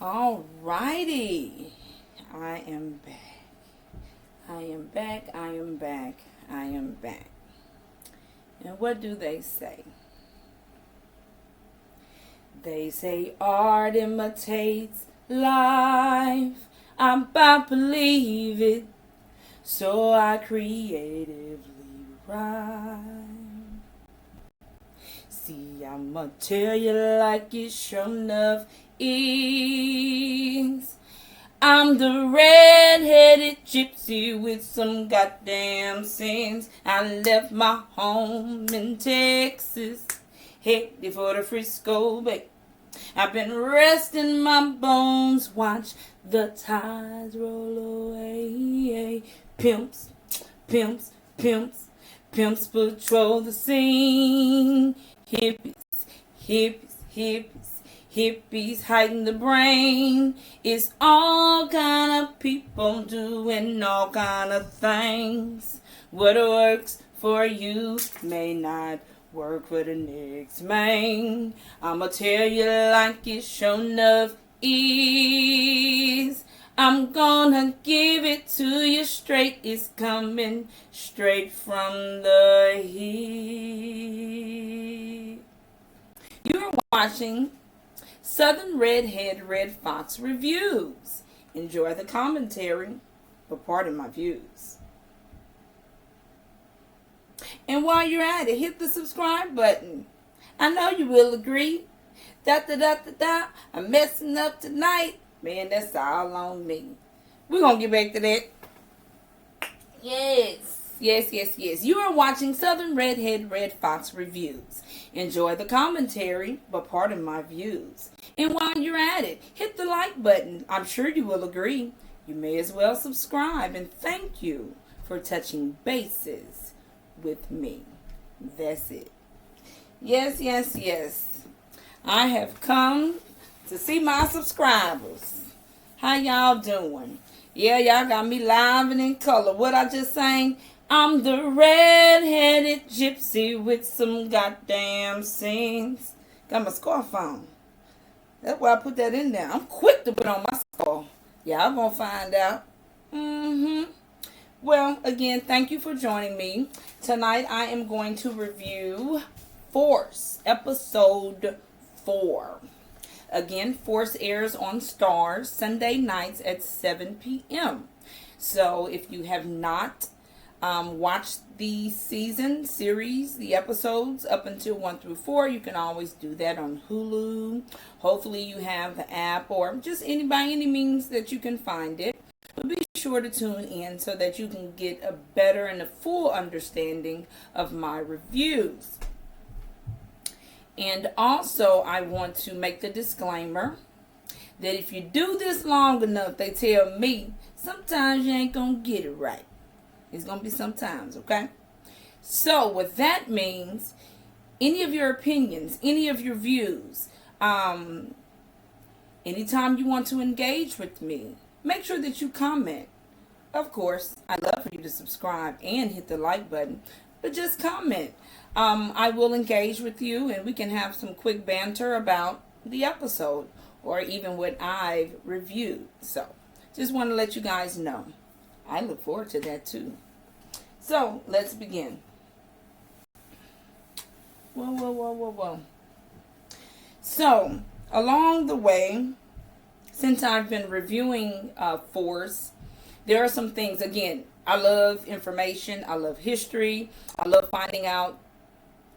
Alrighty, I am back. I am back. I am back. I am back. And what do they say? They say art imitates life. I'm about to believe it, so I creatively rhyme. See, I'ma tell you like it sure enough is. I'm the red-headed gypsy with some goddamn sense. I left my home in Texas, headed for the Frisco Bay. I've been resting my bones, watch the tides roll away. Pimps, pimps, pimps, pimps patrol the scene. Hippies, hippies, hippies. Hippies hiding the brain. It's all kind of people doing all kind of things. What works for you may not work for the next man. I'ma tell you like it sure enough is. I'm gonna give it to you straight. It's coming straight from the heat. You're watching Southern Redhead Red Fox Reviews. Enjoy the commentary, but pardon my views. And while you're at it, hit the subscribe button. I know you will agree. I'm messing up tonight. Man, that's all on me. We're going to get back to that. Yes. You are watching Southern Redhead Red Fox Reviews. Enjoy the commentary, but pardon my views. And while you're at it, hit the like button. I'm sure you will agree. You may as well subscribe, and thank you for touching bases with me. That's it. Yes. I have come to see my subscribers. How y'all doing? Yeah, y'all got me live and in color. What I just sang? I'm the red-headed gypsy with some goddamn scenes. Got my scarf on. That's why I put that in there. I'm quick to put on my scarf. Y'all gonna find out. Well, again, thank you for joining me. Tonight I am going to review Force, episode 4. Again, Force airs on Stars Sunday nights at 7 p.m. So if you have not watched the series, the episodes up until 1 through 4, you can always do that on Hulu. Hopefully you have the app, or just by any means that you can find it. But be sure to tune in so that you can get a better and a full understanding of my reviews. And also, I want to make the disclaimer that if you do this long enough, they tell me, sometimes you ain't going to get it right. It's going to be sometimes, okay? So, what that means, any of your opinions, any of your views, anytime you want to engage with me, make sure that you comment. Of course, I'd love for you to subscribe and hit the like button, but just comment. I will engage with you, and we can have some quick banter about the episode or even what I've reviewed. So, just want to let you guys know. I look forward to that too. So, let's begin. Whoa. So, along the way, since I've been reviewing Force, there are some things. Again, I love information. I love history. I love finding out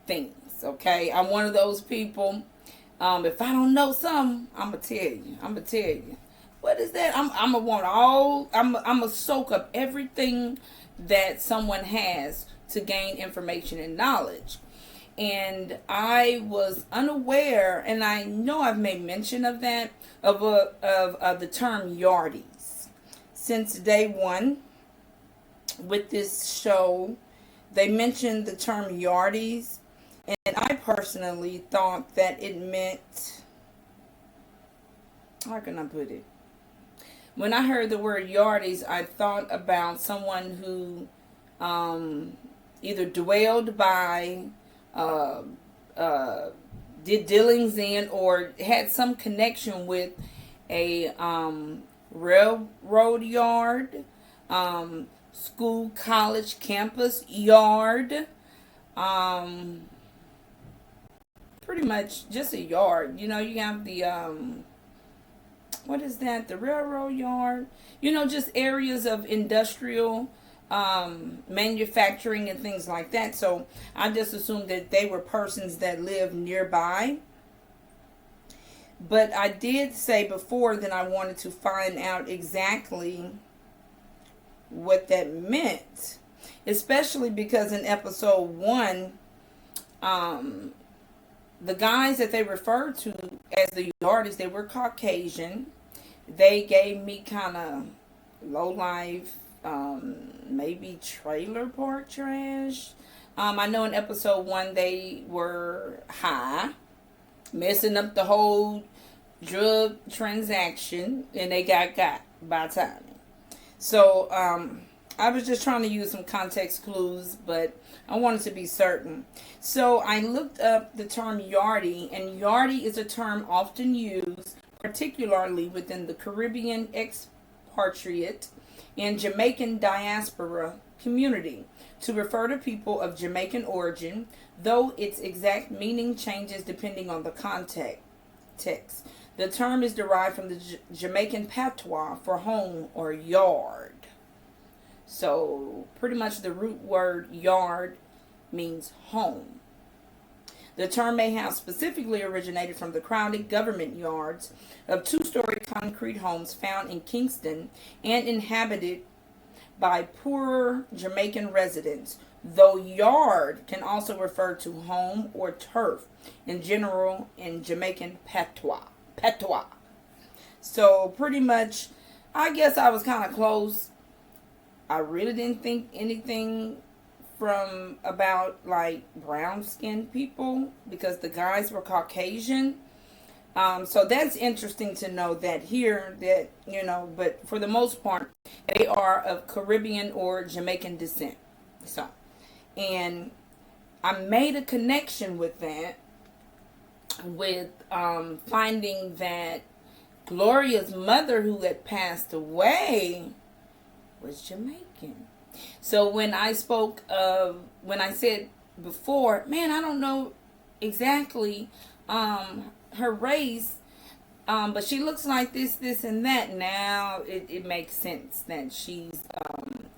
things, okay? I'm one of those people. If I don't know something, I'm going to tell you. What is that? I'm gonna soak up everything that someone has to gain information and knowledge. And I was unaware, and I know I've made mention of that, of the term yardies. Since day one with this show, they mentioned the term yardies, and I personally thought that it meant, how can I put it? When I heard the word yardies, I thought about someone who either dwelled by, did dealings in, or had some connection with a railroad yard, school, college, campus yard, pretty much just a yard. You know, you have the what is that? The railroad yard. You know, just areas of industrial manufacturing and things like that. So I just assumed that they were persons that lived nearby. But I did say before that I wanted to find out exactly what that meant. Especially because in episode 1, the guys that they referred to as the yardies, they were Caucasian. They gave me kind of low life, maybe trailer park trash. I know in episode 1 they were high, messing up the whole drug transaction, and they got by Tommy. So I was just trying to use some context clues, but I wanted to be certain. So I looked up the term yardie, and yardie is a term often used, particularly within the Caribbean expatriate and Jamaican diaspora community, to refer to people of Jamaican origin, though its exact meaning changes depending on the context. The term is derived from the Jamaican patois for home or yard. So pretty much the root word yard means home. The term may have specifically originated from the crowded government yards of 2-story concrete homes found in Kingston and inhabited by poorer Jamaican residents, though yard can also refer to home or turf in general in Jamaican patois. So pretty much, I guess I was kind of close. I really didn't think anything from about like brown skinned people because the guys were Caucasian. So that's interesting to know that here that, you know, but for the most part, they are of Caribbean or Jamaican descent. So, and I made a connection with that with finding that Gloria's mother, who had passed away, was Jamaican. So when I said before, man, I don't know exactly her race, but she looks like this, and that. Now it makes sense that she's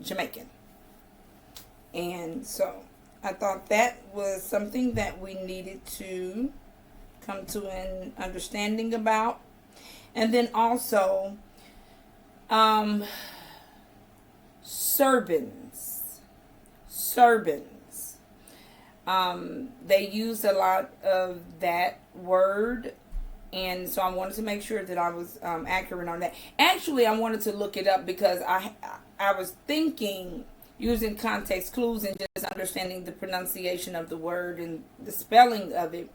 Jamaican. And so I thought that was something that we needed to come to an understanding about. And then also, Serbans. They use a lot of that word, and so I wanted to make sure that I was accurate on that. Actually, I wanted to look it up because I was thinking, using context clues and just understanding the pronunciation of the word and the spelling of it,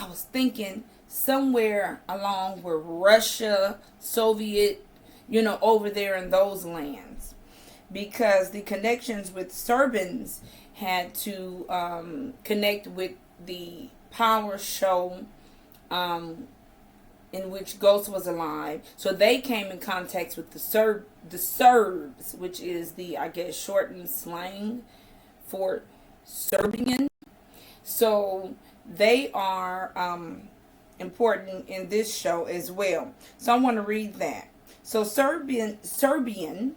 I was thinking somewhere along where Russia, Soviet, over there in those lands. Because the connections with Serbans had to connect with the power show in which Ghost was alive. So they came in contact with the Serbs, which is the, I guess, shortened slang for Serbian. So they are important in this show as well. So I want to read that. So Serbian, Serbian,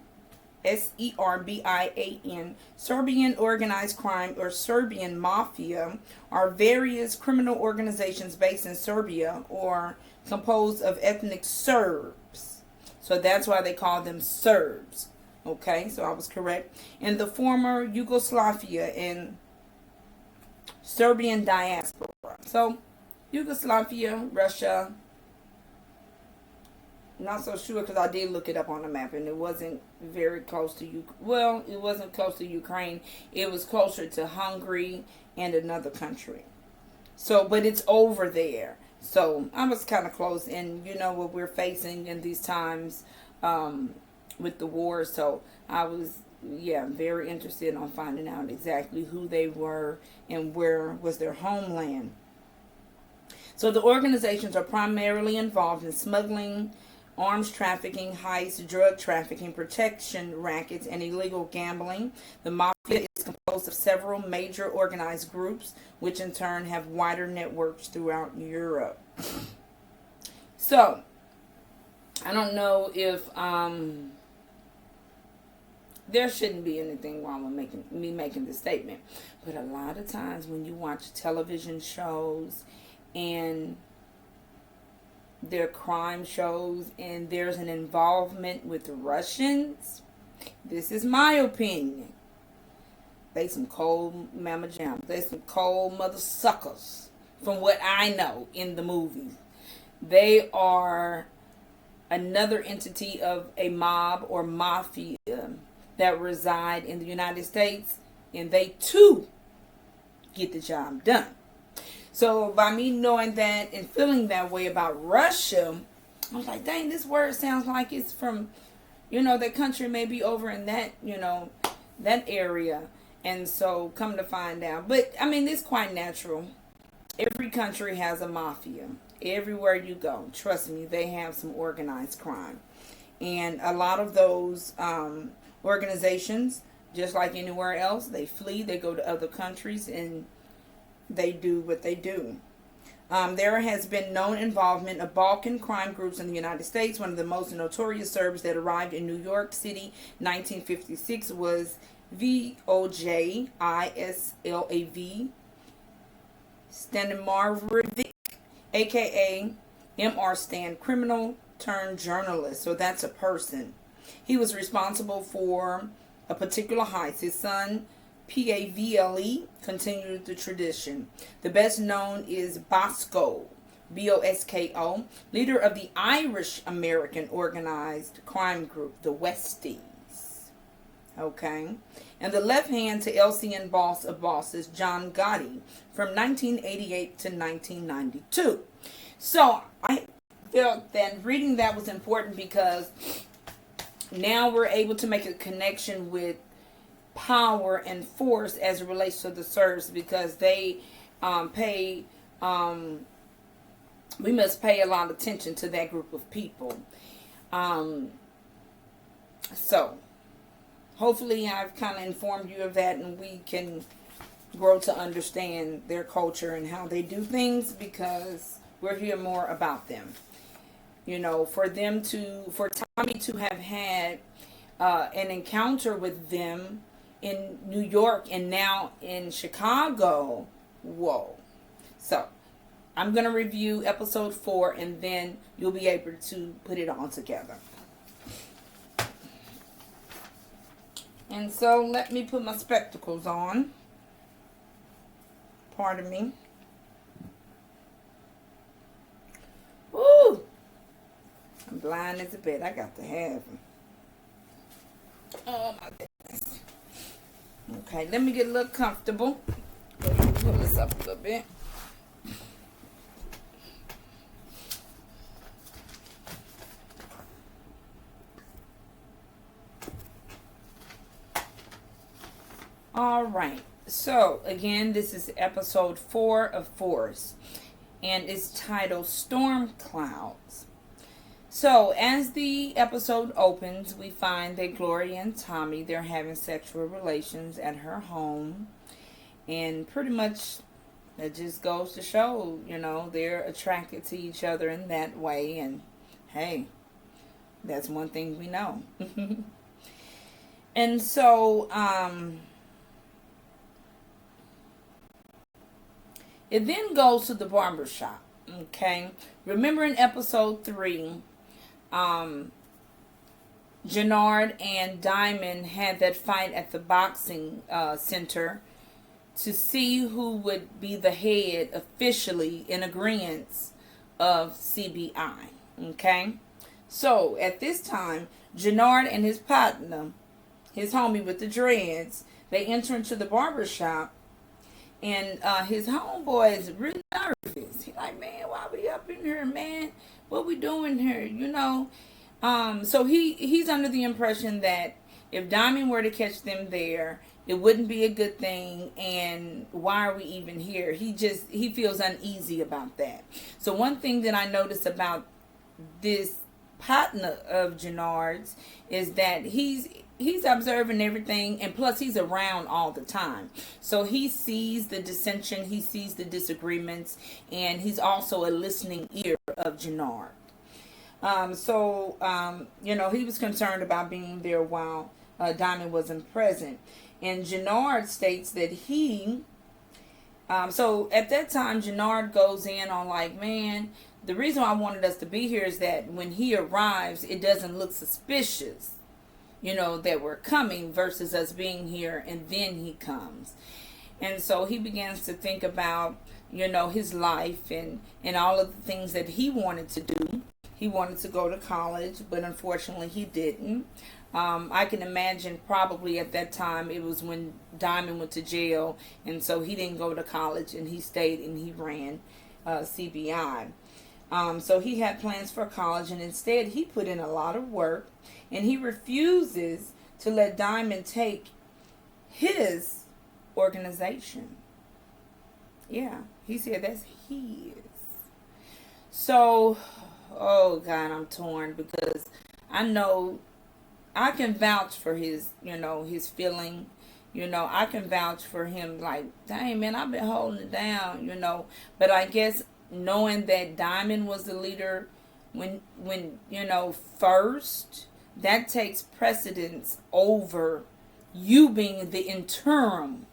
Serbian organized crime or Serbian mafia are various criminal organizations based in Serbia or composed of ethnic Serbs. So that's why they call them Serbs. Okay, so I was correct. In the former Yugoslavia and Serbian diaspora. So Yugoslavia, Russia. Not so sure because I did look it up on the map and it wasn't very close to it wasn't close to Ukraine. It was closer to Hungary and another country. So, but it's over there. So I was kind of close, and what we're facing in these times with the war. So I was, very interested on finding out exactly who they were and where was their homeland. So the organizations are primarily involved in smuggling arms trafficking, heists, drug trafficking, protection rackets, and illegal gambling. The mafia is composed of several major organized groups, which in turn have wider networks throughout Europe. So, I don't know if there shouldn't be anything wrong with making this statement, but a lot of times when you watch television shows and their crime shows and there's an involvement with Russians, this is my opinion, they some cold mama jams. They some cold mother suckers from what I know in the movies. They are another entity of a mob or mafia that reside in the United States, and they too get the job done. So by me knowing that and feeling that way about Russia, I was like, dang, this word sounds like it's from, that country may be over in that, that area. And so come to find out. But I mean, it's quite natural. Every country has a mafia. Everywhere you go, trust me, they have some organized crime. And a lot of those organizations, just like anywhere else, they flee, they go to other countries, and they do what they do. There has been known involvement of Balkan crime groups in the United States. One of the most notorious Serbs that arrived in New York City 1956 was Vojislav Stanimarovic, aka M.R. Stan, criminal turned journalist. So that's a person. He was responsible for a particular heist. His son, Pavle, continued the tradition. The best known is Bosco, Bosko, leader of the Irish-American organized crime group, the Westies. Okay. And the left hand to LCN boss of bosses, John Gotti, from 1988 to 1992. So I felt that reading that was important because now we're able to make a connection with power and force as it relates to the Serbs, because they we must pay a lot of attention to that group of people. So hopefully I've kind of informed you of that, and we can grow to understand their culture and how they do things, because we'll hear more about them. For Tommy to have had an encounter with them in New York and now in Chicago, whoa. So I'm going to review episode 4, and then you'll be able to put it all together. And so let me put my spectacles on. Pardon me. Woo! I'm blind as a bat. I got to have them. Oh my goodness. Okay, let me get a little comfortable. Pull this up a little bit. All right. So, again, this is episode 4 of Force, and it's titled Storm Clouds. So, as the episode opens, we find that Gloria and Tommy, they're having sexual relations at her home, and pretty much it just goes to show, they're attracted to each other in that way, and hey, that's one thing we know. And so, it then goes to the barbershop, okay? Remember in episode 3, Jannard and Diamond had that fight at the boxing center to see who would be the head officially in agreement of CBI, okay? So, at this time, Jannard and his partner, his homie with the dreads, they enter into the barbershop. And his homeboy is really nervous. He's like, man, why we up in here, man? What we doing here, So he's under the impression that if Diamond were to catch them there, it wouldn't be a good thing. And why are we even here? He feels uneasy about that. So one thing that I noticed about this partner of Jannard's is that he's observing everything, and plus he's around all the time, so he sees the dissension, he sees the disagreements, and he's also a listening ear of Jannard. He was concerned about being there while Diamond wasn't present, and Jannard states that so at that time, Jannard goes in on like, man, the reason why I wanted us to be here is that when he arrives, it doesn't look suspicious, that we're coming versus us being here and then he comes. And so he begins to think about, his life and all of the things that he wanted to do. He wanted to go to college, but unfortunately he didn't. I can imagine probably at that time it was when Diamond went to jail, and so he didn't go to college, and he stayed and he ran CBI. So he had plans for college, and instead he put in a lot of work, and he refuses to let Diamond take his organization. Yeah, he said that's his. So, oh God, I'm torn because I know I can vouch for his, his feeling. I can vouch for him like, dang, man, I've been holding it down, But I guess knowing that Diamond was the leader when first, that takes precedence over you being the interim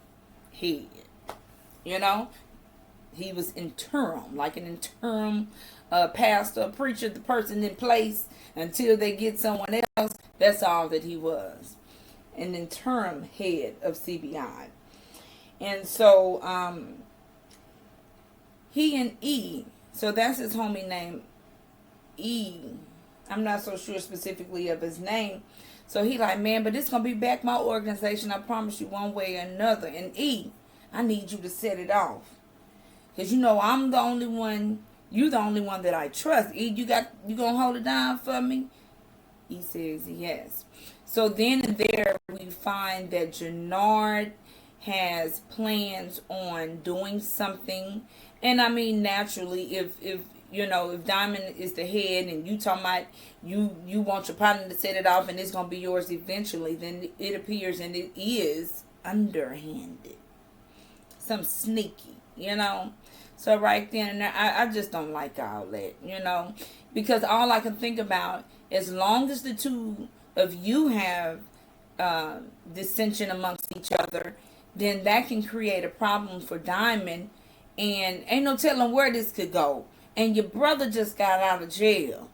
head. He was interim, like an interim pastor, preacher, the person in place until they get someone else. That's all that he was, an interim head of CBI. And so he and E, so that's his homie name, E. I'm not so sure specifically of his name. So he like, man, but it's going to be back my organization, I promise you, one way or another. And E, I need you to set it off. Because I'm the only one, you the only one that I trust. E, you going to hold it down for me? He says yes. So then and there we find that Jannard has plans on doing something. And I mean, naturally, if Diamond is the head and you talking about you want your partner to set it off and it's going to be yours eventually, then it appears, and it is underhanded. Some sneaky, So right then and there, I just don't like all that, because all I can think about, as long as the two of you have dissension amongst each other, then that can create a problem for Diamond, and ain't no telling where this could go. And your brother just got out of jail,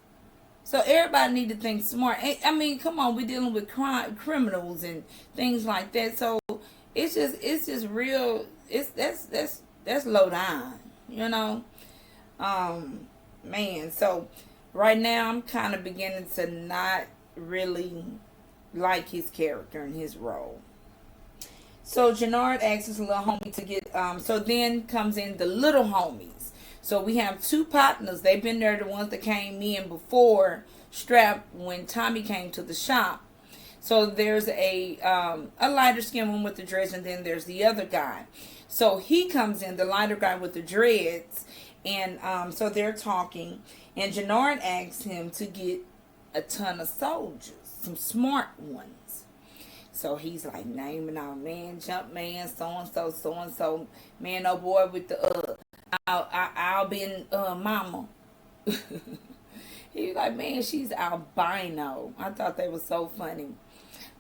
so everybody need to think smart. I mean, come on, we're dealing with criminals and things like that. So it's just real. That's low down, man. So right now I'm kind of beginning to not really like his character and his role. So Jannard asks his little homie to get, so then comes in the little homies. So we have two partners. They've been there, the ones that came in before Strap when Tommy came to the shop. So there's a lighter skinned one with the dreads, and then there's the other guy. So he comes in, the lighter guy with the dreads, and so they're talking, and Jannard asks him to get a ton of soldiers, some smart ones. So he's like naming out, man, jump man, so and so, man, oh boy with the I'll be in mama. He's like, man, she's albino. I thought that was so funny.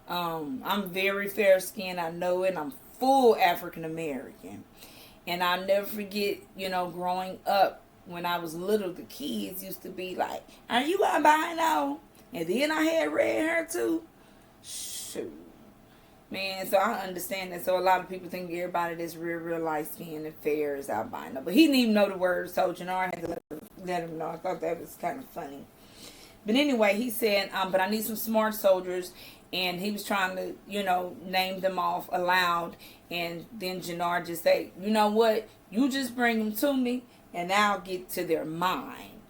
I'm very fair skinned, I know it. I'm full African American, and I'll never forget, growing up when I was little, the kids used to be like, "Are you albino?" And then I had red hair too. Shoot. Man, so I understand that. So a lot of people think everybody that's real light skinned and fair is albino. But he didn't even know the word, so Jannard had to let him know. I thought that was kind of funny. But anyway, he said, but I need some smart soldiers. And he was trying to, name them off aloud. And then Jannard just said, you know what? You just bring them to me, and I'll get to their mind.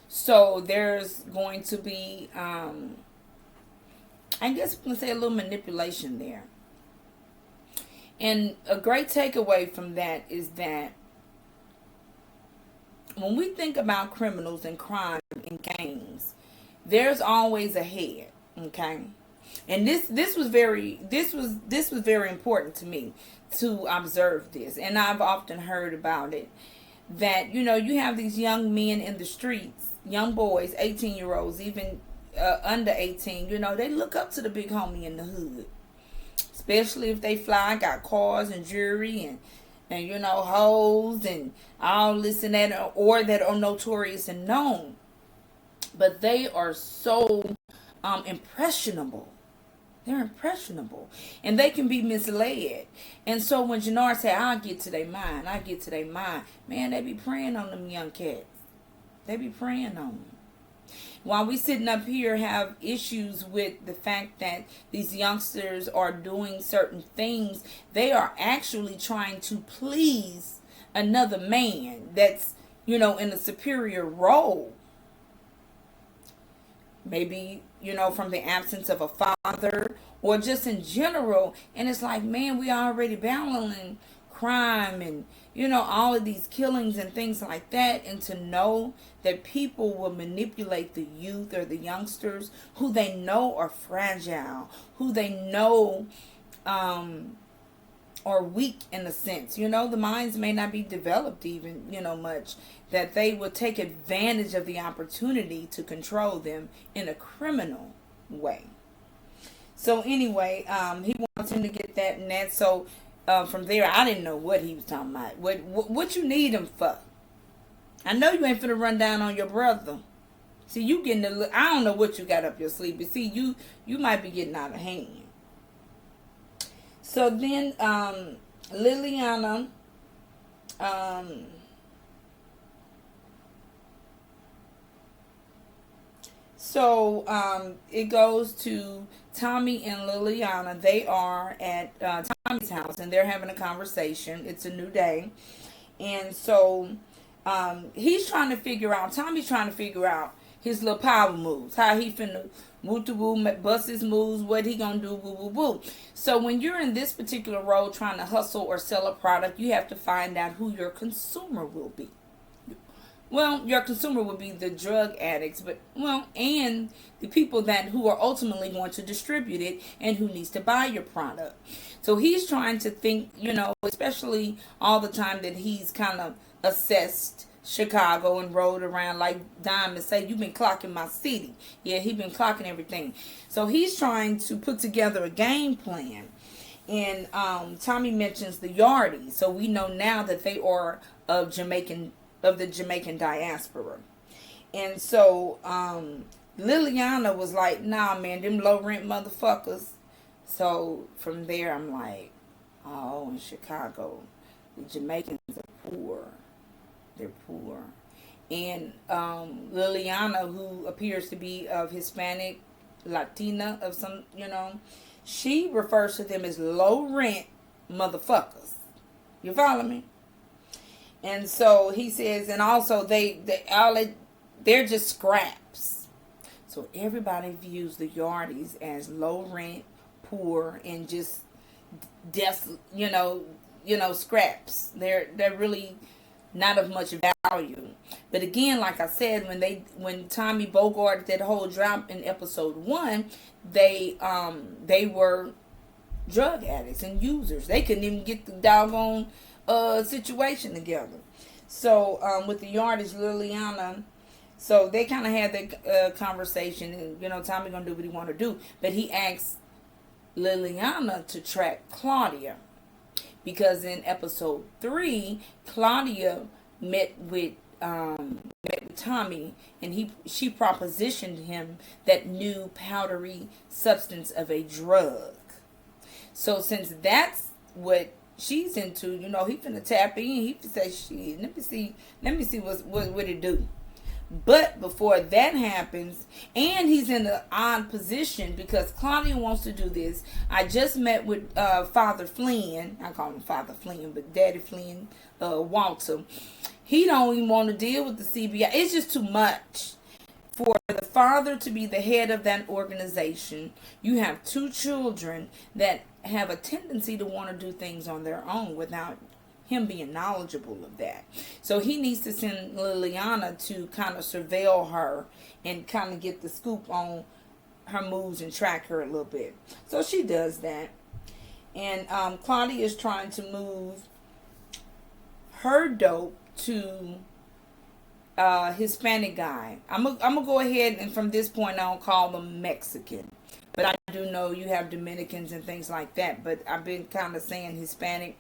So there's going to be, I guess we can say, a little manipulation there. And a great takeaway from that is that when we think about criminals and crime and gangs, there's always a head. Okay. And this was very important to me to observe this. And I've often heard about it, that you have these young men in the streets, young boys, 18-year-olds, even under 18, they look up to the big homie in the hood, especially if they fly, got cars and jewelry and hoes and all this and that, or that are notorious and known. But they are so impressionable. They're impressionable. And they can be misled. And so when Jannard say, I'll get to their mind, man, they be preying on them young cats. They be preying on them. While we sitting up here have issues with the fact that these youngsters are doing certain things, they are actually trying to please another man that's, in a superior role. Maybe, from the absence of a father or just in general. And it's like, man, we already battling crime and, all of these killings and things like that. And to know that people will manipulate the youth or the youngsters who they know are fragile, who they know are weak in a sense. The minds may not be developed even, much. That they will take advantage of the opportunity to control them in a criminal way. So anyway, he wants him to get that and that. So from there, I didn't know what he was talking about. What you need him for? I know you ain't finna run down on your brother. See, you getting I don't know what you got up your sleeve, but see, you might be getting out of hand. So then, Liliana, it goes to Tommy and Liliana. They are at Tommy's house and they're having a conversation. It's a new day. And so Tommy's trying to figure out his little power moves, how he finna woo-to-woo, bust his moves, what he gonna do, woo-woo-woo. So when you're in this particular role trying to hustle or sell a product, you have to find out who your consumer will be. Well, your consumer will be the drug addicts, and the people who are ultimately going to distribute it and who needs to buy your product. So he's trying to think, especially all the time that he's kind of assessed Chicago and rode around like Diamond say, you've been clocking my city. Yeah, he's been clocking everything. So he's trying to put together a game plan. And Tommy mentions the Yardies. So we know now that they are of the Jamaican diaspora. And so Liliana was like, nah, man, them low rent motherfuckers. So from there I'm like, oh, in Chicago, the Jamaicans are poor. They're poor. And Liliana, who appears to be of Hispanic, Latina, of some, she refers to them as low rent motherfuckers. You follow me? And so he says, and also they're just scraps. So everybody views the Yardies as low rent, poor, and just scraps. They're really not of much value. But again, like I said, when Tommy Bogart did that whole drop in episode 1, they were drug addicts and users. They couldn't even get the doggone situation together. So with the Yardies, Liliana, so they kind of had that conversation, and Tommy gonna do what he want to do, but he asked Liliana to track Claudia, because in episode 3, Claudia met with Tommy, and she propositioned him that new powdery substance of a drug. So since that's what she's into, he finna tap in. He say, shit, let me see what it do. But before that happens, and he's in an odd position because Claudia wants to do this. I just met with Father Flynn. I call him Father Flynn, but Daddy Flynn, Walter. He don't even want to deal with the CBI. It's just too much for the father to be the head of that organization. You have 2 children that have a tendency to want to do things on their own without him being knowledgeable of that. So he needs to send Liliana to kind of surveil her and kind of get the scoop on her moves and track her a little bit. So she does that. And Claudia is trying to move her dope to Hispanic guy. I'm gonna go ahead and from this point on call them Mexican. But I do know you have Dominicans and things like that. But I've been kind of saying Hispanic.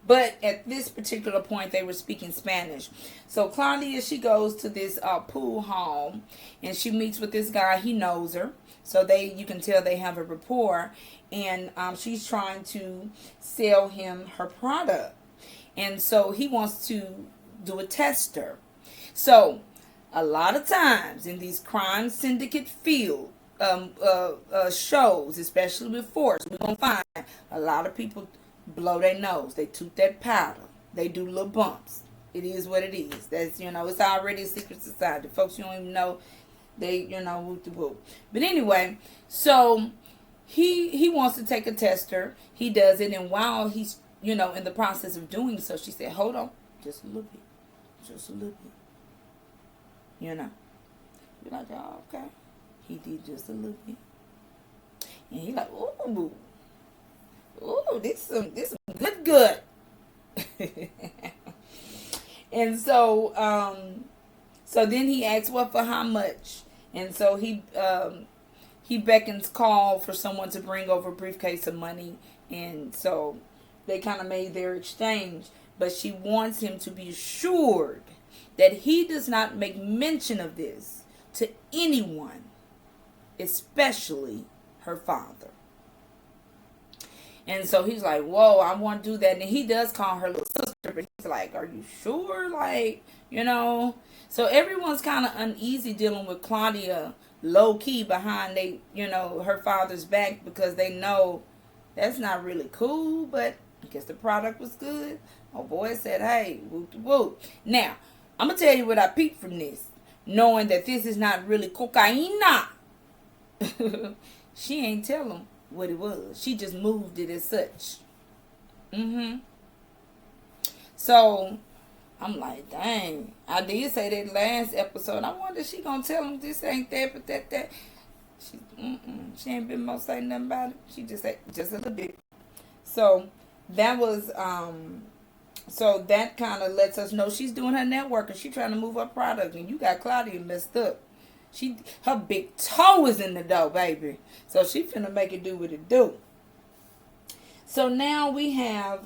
But at this particular point, they were speaking Spanish. So Claudia, she goes to this pool hall, and she meets with this guy. He knows her. So you can tell they have a rapport. And she's trying to sell him her product. And so he wants to do a tester. So a lot of times in these crime syndicate field shows, especially with force, we're going to find a lot of people blow their nose. They toot that powder. They do little bumps. It is what it is. That's, it's already a secret society. Folks, you don't even know. They, whoop de whoop. But anyway, so he wants to take a tester. He does it. And while he's, in the process of doing so, she said, hold on. Just a little bit. Just a little bit. You're like, oh, okay. He did just a little bit. And he like, ooh. Ooh, this some good. And so then he asks, well, for how much? And so he beckons call for someone to bring over a briefcase of money. And so they kind of made their exchange. But she wants him to be assured that he does not make mention of this to anyone, especially her father. And so he's like, whoa, I want to do that. And he does call her little sister, but he's like, are you sure? Like, So everyone's kind of uneasy dealing with Claudia low key behind her father's back, because they know that's not really cool, but I guess the product was good. Oh boy said, hey, whoop whoop. Now, I'm going to tell you what I peeped from this, knowing that this is not really cocaina. She ain't tell him what it was. She just moved it as such. So I'm like, dang. I did say that last episode. I wonder if she gonna tell him this ain't that, but that. She ain't been gonna say nothing about it. She just said just a little bit. So that was so that kind of lets us know she's doing her networking. She's trying to move her product, and you got Claudia messed up. Her big toe is in the dough, baby. So she finna make it do what it do. So now we have,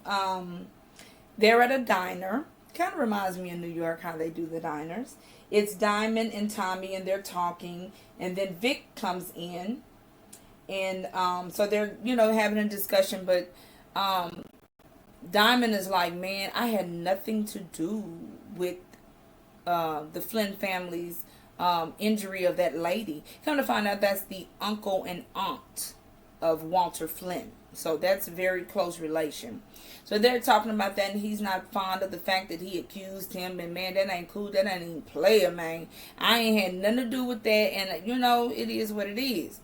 they're at a diner. Kind of reminds me of New York, how they do the diners. It's Diamond and Tommy, and they're talking. And then Vic comes in. And so they're, having a discussion. But Diamond is like, man, I had nothing to do with the Flynn family's injury of that lady. Come to find out, that's the uncle and aunt of Walter Flynn. So that's a very close relation. So they're talking about that, and he's not fond of the fact that he accused him. And man, that ain't cool. That ain't even player, man. I ain't had nothing to do with that. And it is what it is.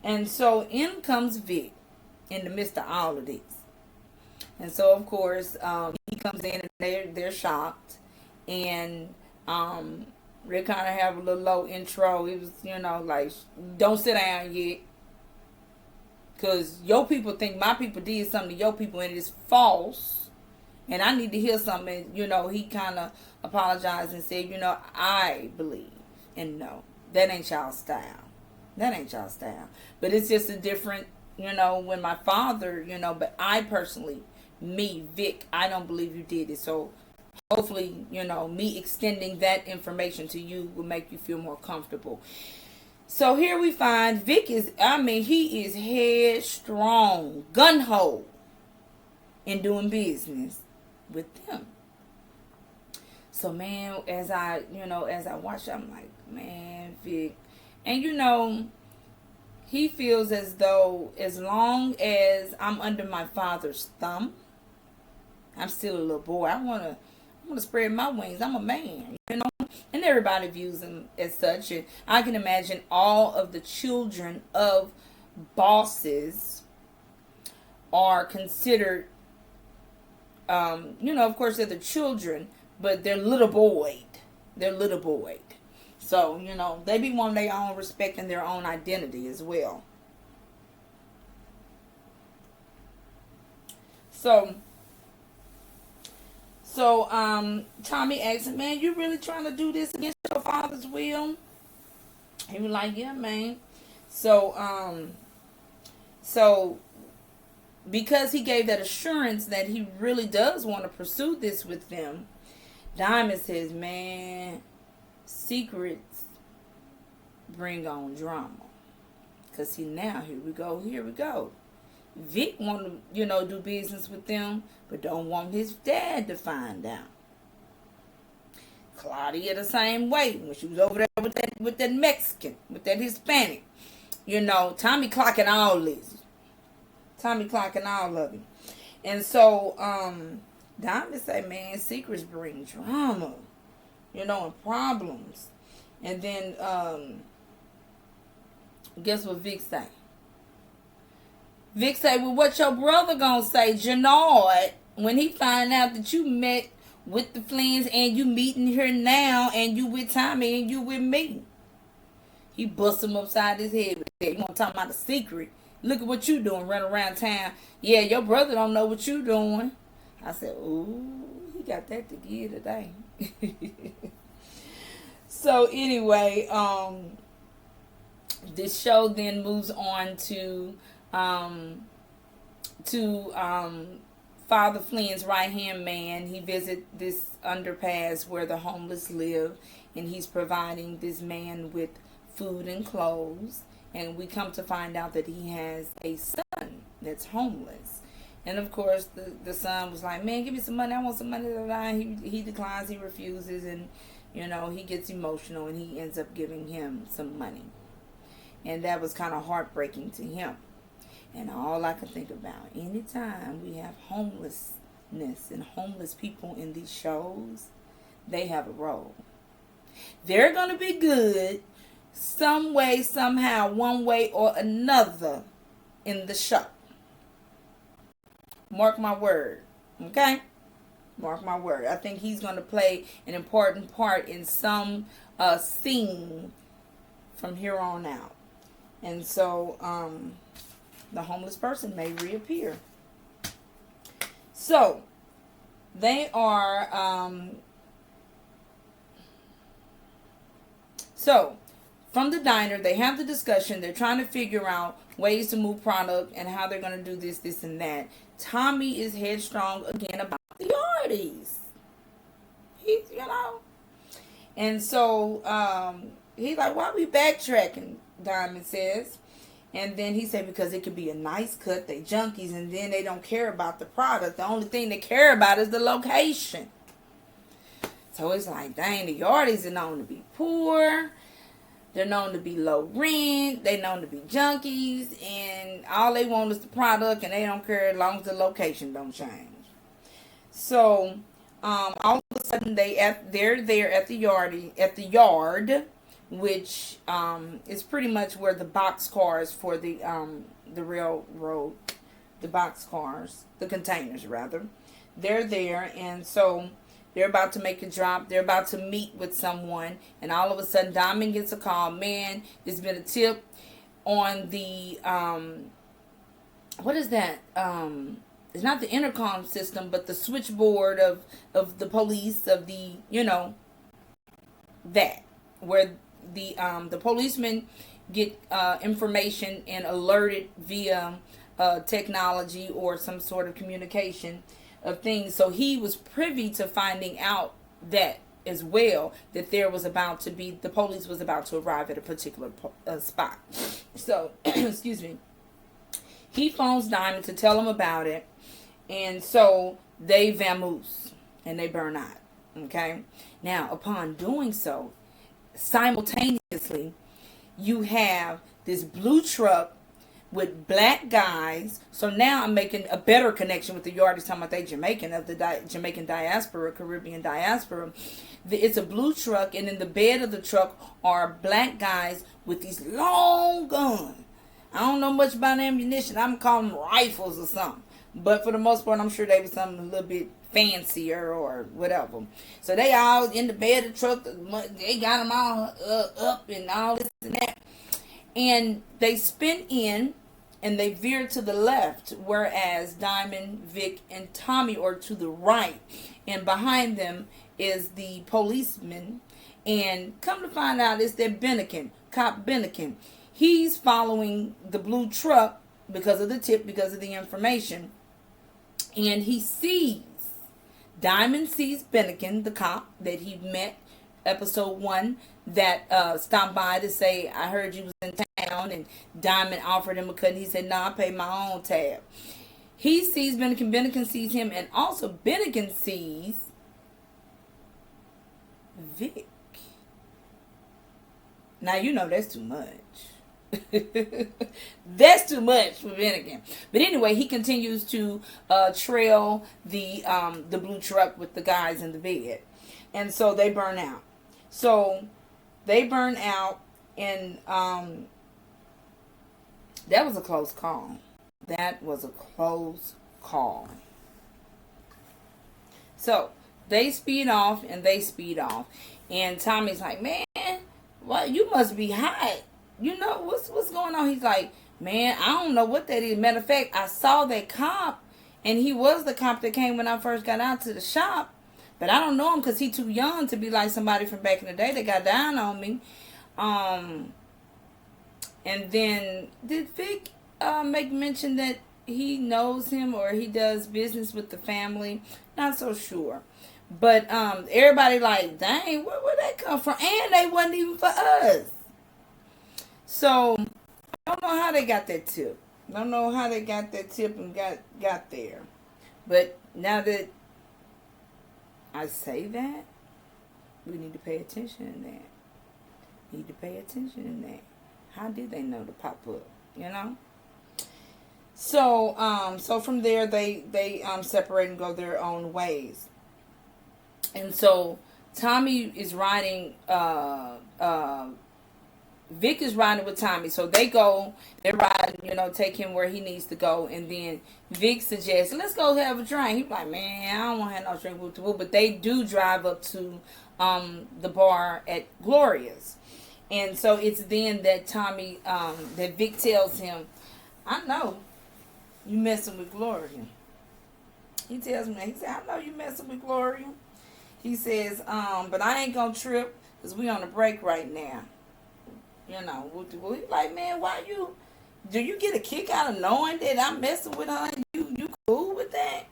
And so in comes Vic in the midst of all of this. And so of course he comes in, and they're shocked. And they kind of have a little low intro. It was, like, don't sit down yet. Because your people think my people did something to your people, and it's false. And I need to hear something. And, he kind of apologized and said, I believe. And no, that ain't y'all style. That ain't y'all style. But it's just a different, when my father, but I personally, me, Vic, I don't believe you did it. So hopefully, me extending that information to you will make you feel more comfortable. So here we find Vic he is headstrong, gun-ho in doing business with them. So man, as I watch, I'm like, man, Vic. And he feels as though as long as I'm under my father's thumb, I'm still a little boy. I want to spread my wings. I'm a man, and everybody views him as such. And I can imagine all of the children of bosses are considered of course they're the children, but they're little boyed. They're little boyed. So, they be wanting their own respect and their own identity as well. So, Tommy asked him, man, you really trying to do this against your father's will? He was like, yeah, man. So because he gave that assurance that he really does want to pursue this with them, Diamond says, man, secrets bring on drama. Because see, now, here we go. Vic want to, do business with them, but don't want his dad to find out. Claudia the same way when she was over there with that Mexican, with that Hispanic. Tommy clocking all this. Tommy clocking all of it. And so, Diamond say, man, secrets bring drama, and problems. And then, guess what Vic say? Vic say, well, what your brother gonna say, Jannard, when he find out that you met with the Flynns and you meeting here now and you with Tommy and you with me? He bust him upside his head with that. You want to talk about a secret? Look at what you doing, running around town. Yeah, your brother don't know what you doing. I said, ooh, he got that to give today. So anyway, this show then moves on to Father Flynn's right-hand man. He visits this underpass where the homeless live, and he's providing this man with food and clothes. And we come to find out that he has a son that's homeless. And of course, the son was like, man, give me some money. I want some money. He declines. He refuses. And, he gets emotional, and he ends up giving him some money. And that was kind of heartbreaking to him. And all I can think about, anytime we have homelessness and homeless people in these shows, they have a role. They're going to be good some way, somehow, one way or another in the show. Mark my word. Okay? Mark my word. I think he's going to play an important part in some scene from here on out. And so, the homeless person may reappear. So, they are, from the diner, they have the discussion. They're trying to figure out ways to move product and how they're going to do this, and that. Tommy is headstrong again about the yardies. He's, And so, he's like, why are we backtracking? Diamond says. And then he said, because it could be a nice cut. They junkies, and then they don't care about the product. The only thing they care about is the location. So it's like, dang, the yardies are known to be poor. They're known to be low rent. They're known to be junkies. And all they want is the product, and they don't care as long as the location don't change. So, all of a sudden, they're there at the yard, which is pretty much where the box cars for the railroad, the box cars, the containers rather, they're there. And so they're about to make a drop. They're about to meet with someone, and all of a sudden Diamond gets a call. Man, there's been a tip on the what is that? It's not the intercom system, but the switchboard of the police, of the, that, where the policemen get information and alerted via technology or some sort of communication of things. So he was privy to finding out that as well, that there was about to be, the police was about to arrive at a particular spot. So, excuse me. He phones Diamond to tell him about it. And so they vamoose and they burn out. Okay. Now, upon doing so, simultaneously, you have this blue truck with black guys. So now I'm making a better connection with the yardies talking about they Jamaican, of the Jamaican diaspora, Caribbean diaspora. It's a blue truck, and in the bed of the truck are black guys with these long guns. I don't know much about ammunition. I'm calling them rifles or something. But for the most part, I'm sure they was something a little bit fancier or whatever. So they all in the bed of the truck. They got them all up and all this and that. And they spin in and they veer to the left, whereas Diamond, Vic, and Tommy are to the right. And behind them is the policeman. And come to find out, it's that Bennikin, Cop Bennikin. He's following the blue truck because of the tip, because of the information. And he sees, Diamond sees Bennikin, the cop that he met episode 1, that stopped by to say, I heard you was in town, and Diamond offered him a cut, and he said, no, I pay my own tab. He sees Bennikin, Bennikin sees him, and also Bennikin sees Vic. Now, you know that's too much. That's too much for Bennigan. But anyway, he continues to trail the blue truck with the guys in the bed. And so they burn out. So they burn out, and that was a close call. That was a close call. So they speed off, and they speed off. And Tommy's like, man, well, you must be high. You know, what's going on? He's like, man, I don't know what that is. Matter of fact, I saw that cop, and he was the cop that came when I first got out to the shop. But I don't know him because he's too young to be like somebody from back in the day that got down on me. And then, did Vic make mention that he knows him or he does business with the family? Not so sure. But everybody like, dang, where that come from? And they wasn't even for us. So, I don't know how they got that tip. I don't know how they got that tip and got there. But now that I say that, we need to pay attention in that. Need to pay attention in that. How did they know to pop up? You know? So, so from there, they separate and go their own ways. And so, Tommy is riding, Vic is riding with Tommy. So they're riding, you know, take him where he needs to go. And then Vic suggests, let's go have a drink. He's like, man, I don't want to have no drink with the woo. But they do drive up to the bar at Gloria's. And so it's then that Tommy, that Vic tells him, I know you messing with Gloria. He tells me, he said, I know you messing with Gloria. He says, but I ain't gonna trip because we on a break right now. You know, he's like, man, do you get a kick out of knowing that I'm messing with her and you cool with that?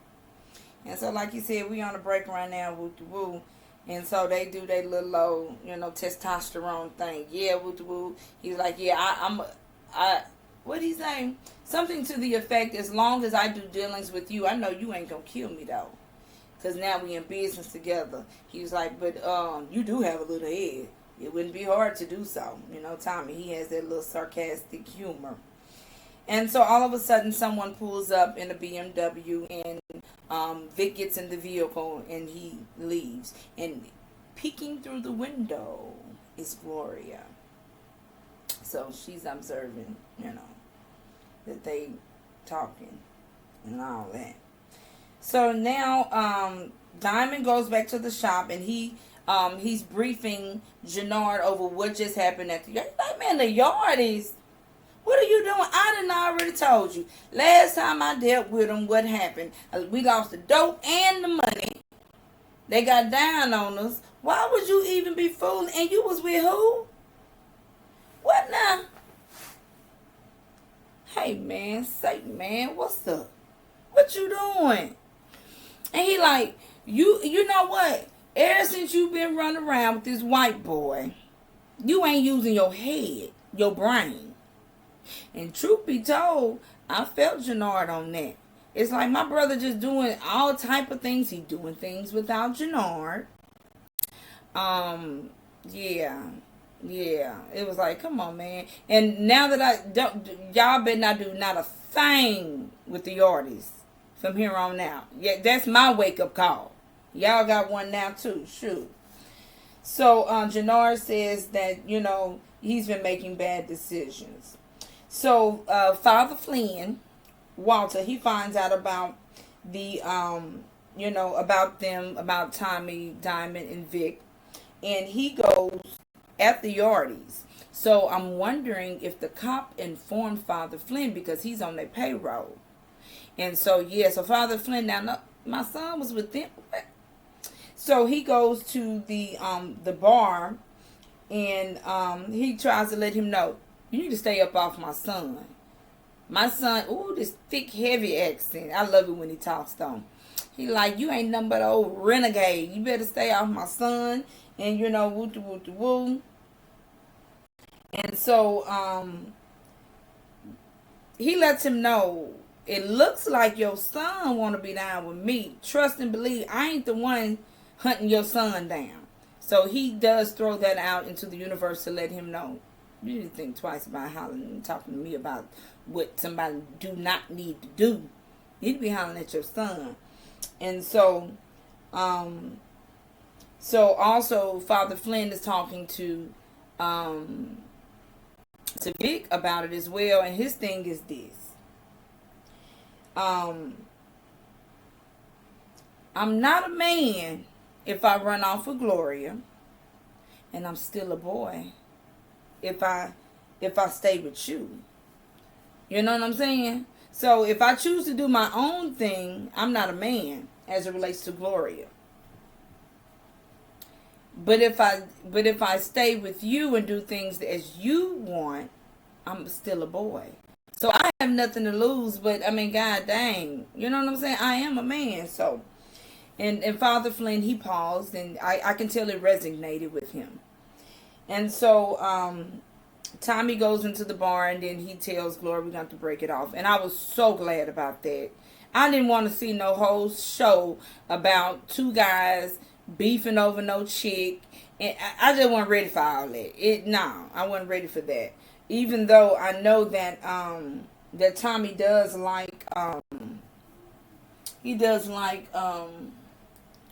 And so, like you said, we on a break right now, woo. And so they do their little low, you know, testosterone thing. Yeah, woo. He's like, yeah, what'd he say? Something to the effect, as long as I do dealings with you, I know you ain't gonna kill me though. Because now we in business together. He was like, but you do have a little head. It wouldn't be hard to do so. You know, Tommy, he has that little sarcastic humor. And so all of a sudden, someone pulls up in a BMW, and Vic gets in the vehicle, and he leaves. And peeking through the window is Gloria. So she's observing, you know, that they talking and all that. So now Diamond goes back to the shop, and he's briefing Jannard over what just happened at the yard. Like, man, the yard is, what are you doing? I done already told you. Last time I dealt with them, what happened? We lost the dope and the money. They got down on us. Why would you even be fooling? And you was with who? What now? Hey, man, Satan, man, what's up? What you doing? And he like, you know what? Ever since you've been running around with this white boy, you ain't using your head, your brain. And truth be told, I felt Jannard on that. It's like my brother just doing all type of things. He doing things without Jannard. Yeah. It was like, come on, man. And now that y'all better not do not a thing with the Yardies from here on out. Yeah, that's my wake up call. Y'all got one now too. Shoot. So Jannard says that, you know, he's been making bad decisions. So Father Flynn Walter, he finds out about the about them, about Tommy, Diamond, and Vic, and he goes at the Yardies. So I'm wondering if the cop informed Father Flynn because he's on their payroll. And so yeah, so Father Flynn, now no, my son was with them. So he goes to the bar, and he tries to let him know, you need to stay up off my son. My son, ooh, this thick, heavy accent. I love it when he talks though. He like, you ain't nothing but an old renegade. You better stay off my son. And woo woo woo. And so he lets him know, it looks like your son want to be down with me. Trust and believe, I ain't the one hunting your son down. So he does throw that out into the universe to let him know, you need to think twice about hollering and talking to me about what somebody do not need to do. You need to be hollering at your son. And so also Father Flynn is talking to Vic about it as well, and his thing is this. I'm not a man if I run off with Gloria, and I'm still a boy if I stay with you. You know what I'm saying? So if I choose to do my own thing, I'm not a man as it relates to Gloria. But if I stay with you and do things as you want, I'm still a boy. So I have nothing to lose, but I mean, god dang, you know what I'm saying? I am a man. So and Father Flynn, he paused, and I can tell it resonated with him. And so Tommy goes into the bar, and then he tells Gloria, we're going to have to break it off. And I was so glad about that. I didn't want to see no whole show about two guys beefing over no chick. And I just wasn't ready for all that. I wasn't ready for that. Even though I know that that Tommy does like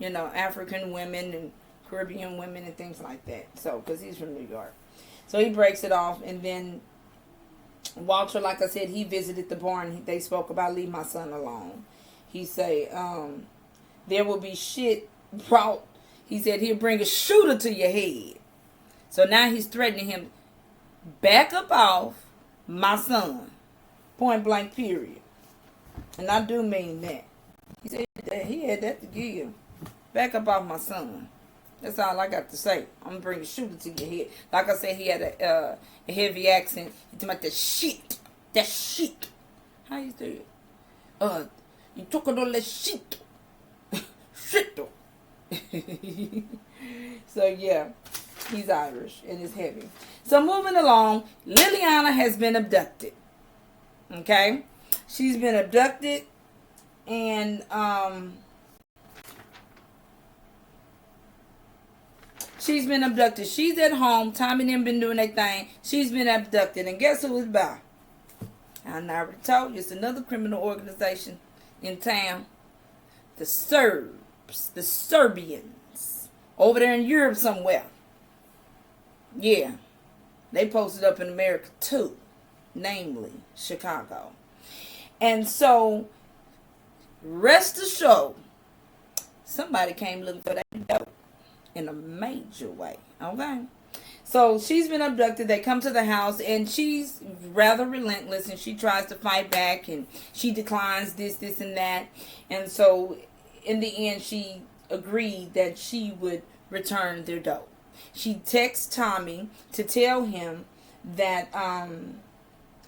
African women and Caribbean women and things like that. So, because he's from New York. So he breaks it off, and then Walter, like I said, he visited the barn. They spoke about leave my son alone. He say, there will be shit brought. He said he'll bring a shooter to your head. So now he's threatening him, back up off my son. Point blank, period. And I do mean that. He said that he had that to give. Back up off my son. That's all I got to say. I'm going to bring the shooter to your head. Like I said, he had a heavy accent. He's talking about that shit. That shit. How you say it? You talking all that shit. Shit. So, yeah. He's Irish, and it's heavy. So, moving along. Liliana has been abducted. Okay? She's been abducted. And, she's been abducted. She's at home. Tommy and them been doing their thing. She's been abducted. And guess who it's by? I already told you. It's another criminal organization in town. The Serbs. The Serbians. Over there in Europe somewhere. Yeah. They posted up in America too. Namely, Chicago. And so, rest assured, somebody came looking for that dope. In a major way. Okay. So she's been abducted. They come to the house, and she's rather relentless, and she tries to fight back, and she declines this, and that. And so in the end, she agreed that she would return their dope. She texts Tommy to tell him that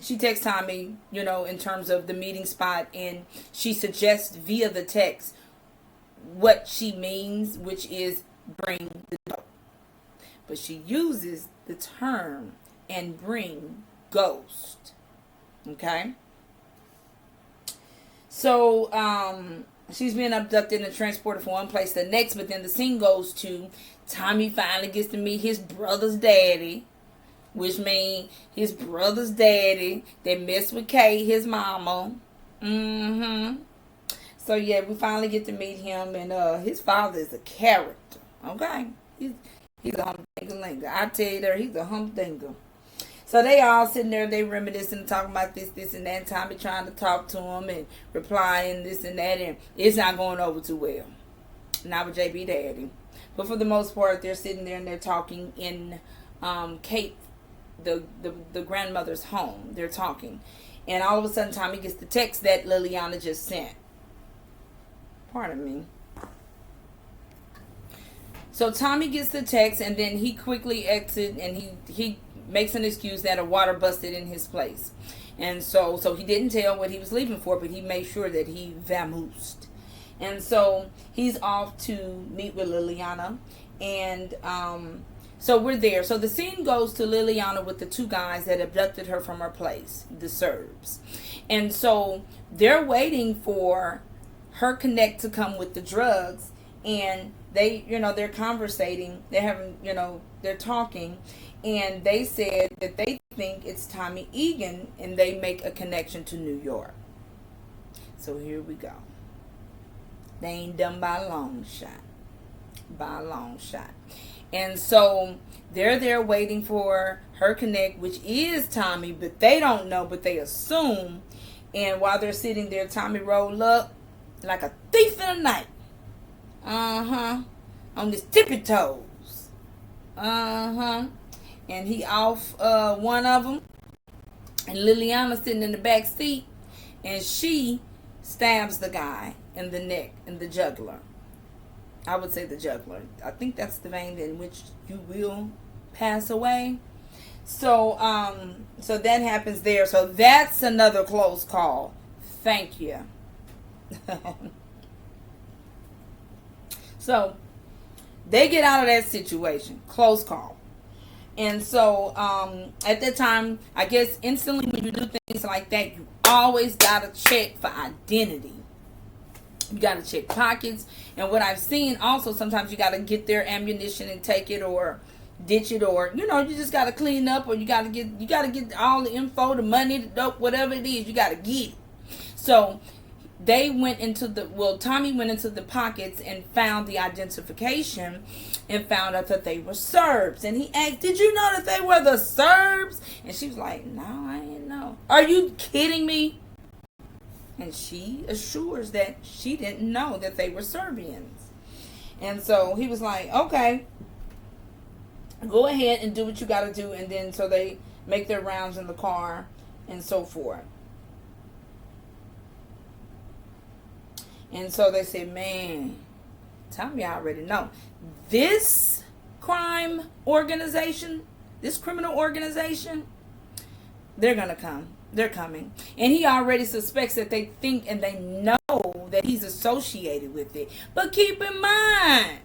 she texts Tommy, in terms of the meeting spot, and she suggests via the text what she means, which is bring the dope. But she uses the term and bring ghost. Okay? So, she's being abducted and transported from one place to the next, but then the scene goes to Tommy finally gets to meet his brother's daddy, which means his brother's daddy that messed with Kate, his mama. So, yeah, we finally get to meet him, and his father is a character. Okay? He's a humdinger. I tell you that, he's a humdinger. So they all sitting there, they reminiscing, talking about this, and that. Tommy trying to talk to him and replying this and that, and it's not going over too well. Not with JB Daddy. But for the most part, they're sitting there and they're talking in Kate, the grandmother's home. They're talking. And all of a sudden, Tommy gets the text that Liliana just sent. Pardon me. So Tommy gets the text, and then he quickly exits, and he makes an excuse that a water busted in his place. And so he didn't tell what he was leaving for, but he made sure that he vamoosed. And so he's off to meet with Liliana. And so we're there. So the scene goes to Liliana with the two guys that abducted her from her place, the Serbs. And so they're waiting for her connect to come with the drugs. And they, they're conversating. They're having, they're talking. And they said that they think it's Tommy Egan, and they make a connection to New York. So here we go. They ain't done by a long shot. By a long shot. And so they're there waiting for her connect, which is Tommy, but they don't know, but they assume. And while they're sitting there, Tommy rolled up like a thief in the night. On his tippy toes. And he off one of them. And Liliana sitting in the back seat. And she stabs the guy in the neck, in the jugular. I would say the jugular. I think that's the vein in which you will pass away. So so that happens there. So that's another close call. Thank you. So they get out of that situation. Close call. And so at that time, I guess instantly when you do things like that, you always got to check for identity. You got to check pockets. And what I've seen also, sometimes you got to get their ammunition and take it or ditch it, or you just got to clean up, or you got to get all the info, the money, the dope, whatever it is, you got to get it. So they went into Tommy went into the pockets and found the identification and found out that they were Serbs. And he asked, "Did you know that they were the Serbs?" And she was like, "No, I didn't know." "Are you kidding me?" And she assures that she didn't know that they were Serbians. And so he was like, "Okay, go ahead and do what you got to do." And then so they make their rounds in the car and so forth. And so they say, "Man, Tommy, I already know. This crime organization, this criminal organization, they're going to come. They're coming." And he already suspects that they think and they know that he's associated with it. But keep in mind,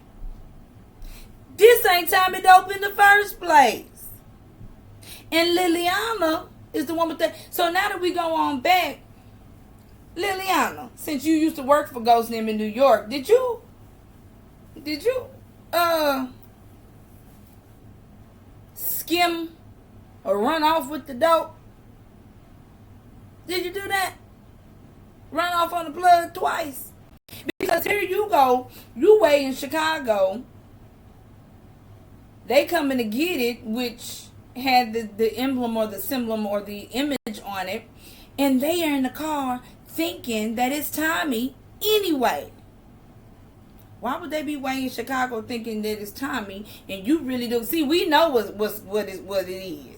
this ain't Tommy Dope in the first place. And Liliana is the one with that. So now that we go on back, Liliana, since you used to work for Ghost Name in New York, did you skim or run off with the dope? Did you do that? Run off on the plug twice? Because here you go, you way in Chicago, they coming to get it, which had the emblem or the symbol or the image on it, and they are in the car thinking that it's Tommy anyway. Why would they be way in Chicago thinking that it's Tommy, and you really don't see? We know what it is.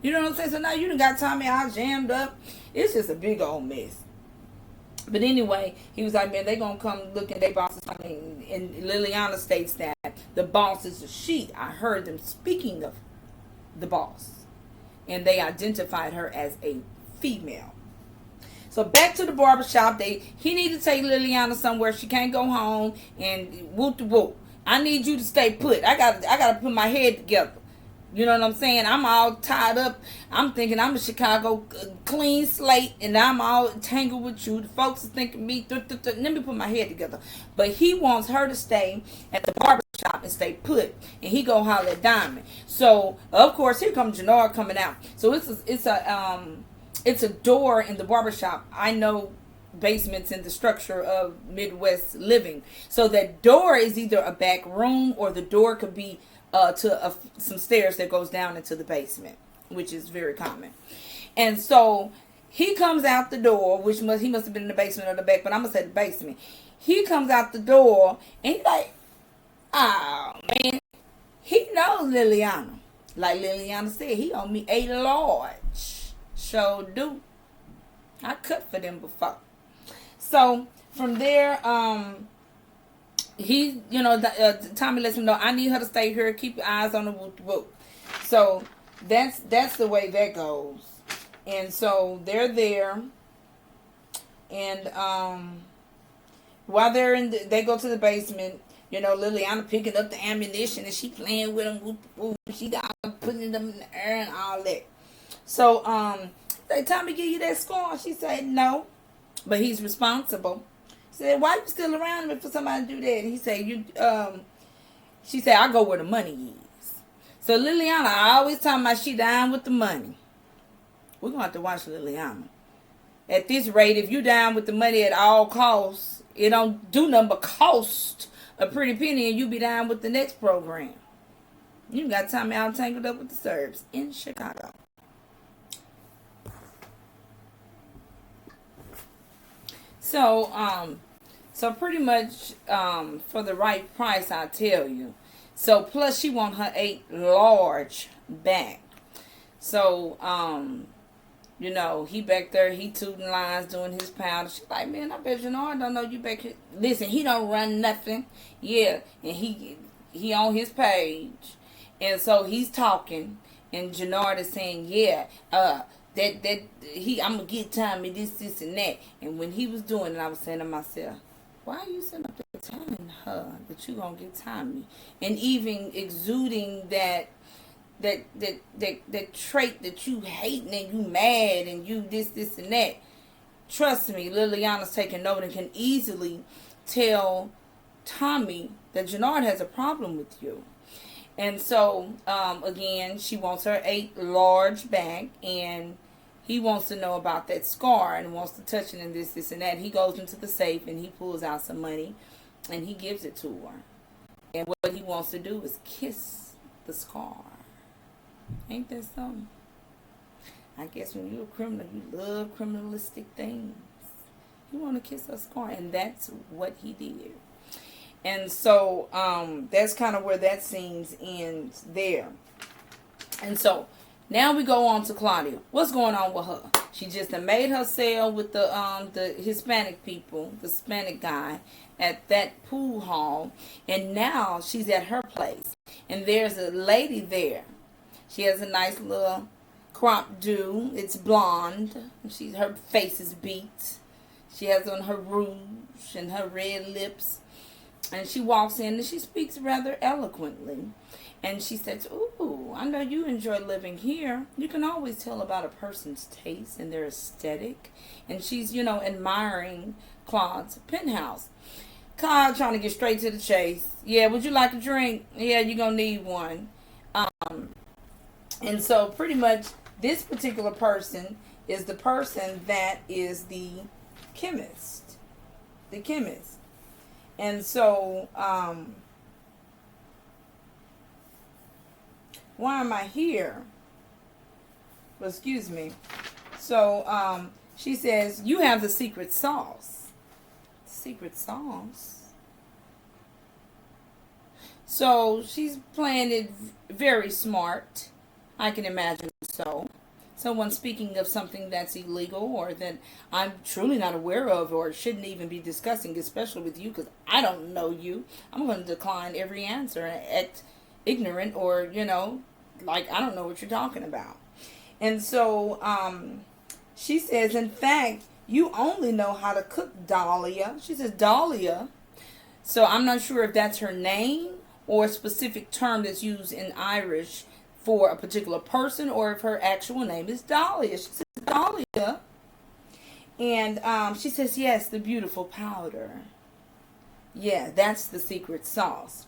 You know what I'm saying? So now you done got Tommy all jammed up. It's just a big old mess. But anyway, he was like, "Man, they gonna come look at their bosses." And Liliana states that the boss is a she. I heard them speaking of the boss, and they identified her as a female. So back to the barbershop. He need to take Liliana somewhere. She can't go home. And whoop de whoop. I need you to stay put. I gotta put my head together. You know what I'm saying? I'm all tied up. I'm thinking I'm a Chicago clean slate, and I'm all tangled with you. The folks are thinking me. Let me put my head together. But he wants her to stay at the barbershop and stay put, and he go holler at Diamond. So of course here comes Jannar coming out. So it's a door in the barbershop. I know basements in the structure of Midwest living. So that door is either a back room, or the door could be to some stairs that goes down into the basement. which is very common. And so he comes out the door, which he must have been in the basement or the back, but I'm gonna say the basement. He comes out the door and he's like, oh man, he knows Liliana. Like Liliana said, he owe me a large. Sure do. I cut for them before. So from there, he, Tommy lets him know, I need her to stay here. Keep your eyes on the whoop. So that's the way that goes. And so they're there, and while they go to the basement. Liliana picking up the ammunition and she playing with them. She got putting them in the air and all that. So they Tommy give you that score. She said no, but he's responsible. She said, why you still around for somebody to do that? And he said, she said, I go where the money is. So Liliana always talking about she down with the money. We're gonna have to watch Liliana. At this rate, if you down with the money at all costs, it don't do nothing but cost a pretty penny, and you be down with the next program. You got Tommy out tangled up with the Serbs in Chicago. So pretty much for the right price, I tell you. So plus she want her 8 large back. So he back there, he tooting lines, doing his powder. She's like, man, I bet I don't know you back here. Listen, he don't run nothing. Yeah, and he on his page. And so he's talking, and Jannard is saying, yeah, I'm gonna get Tommy this and that. And when he was doing it, I was saying to myself, why are you sitting up there telling her that you gonna get Tommy? And even exuding that trait that you hating and you mad and you this and that. Trust me, Liliana's taking note and can easily tell Tommy that Jannard has a problem with you. And so, again, she wants her 8 large back, and he wants to know about that scar and wants to touch it and this and that. He goes into the safe and he pulls out some money and he gives it to her. And what he wants to do is kiss the scar. Ain't that something? I guess when you're a criminal, you love criminalistic things. You want to kiss a scar, and that's what he did. And so that's kind of where that scene ends there. And so now we go on to Claudia. What's going on with her? She just made her sale with the Hispanic people, the Hispanic guy, at that pool hall, and now she's at her place, and there's a lady there. She has a nice little crop do. It's blonde. Her face is beat. She has on her rouge and her red lips. And she walks in and she speaks rather eloquently. And she says, ooh, I know you enjoy living here. You can always tell about a person's taste and their aesthetic. And she's, admiring Claude's penthouse. Claude trying to get straight to the chase. Yeah, would you like a drink? Yeah, you're going to need one. And so pretty much this particular person is the person that is the chemist. The chemist. And so, why am I here? Well, excuse me. So, she says, you have the secret sauce. Secret sauce? So, she's playing it very smart. I can imagine so. Someone speaking of something that's illegal or that I'm truly not aware of or shouldn't even be discussing, especially with you because I don't know you. I'm going to decline every answer at ignorant or, like I don't know what you're talking about. And so she says, in fact, you only know how to cook Dahlia. She says, Dahlia. So I'm not sure if that's her name or a specific term that's used in Irish for a particular person or if her actual name is Dahlia. She says, Dahlia. And she says, yes, the beautiful powder. Yeah, that's the secret sauce.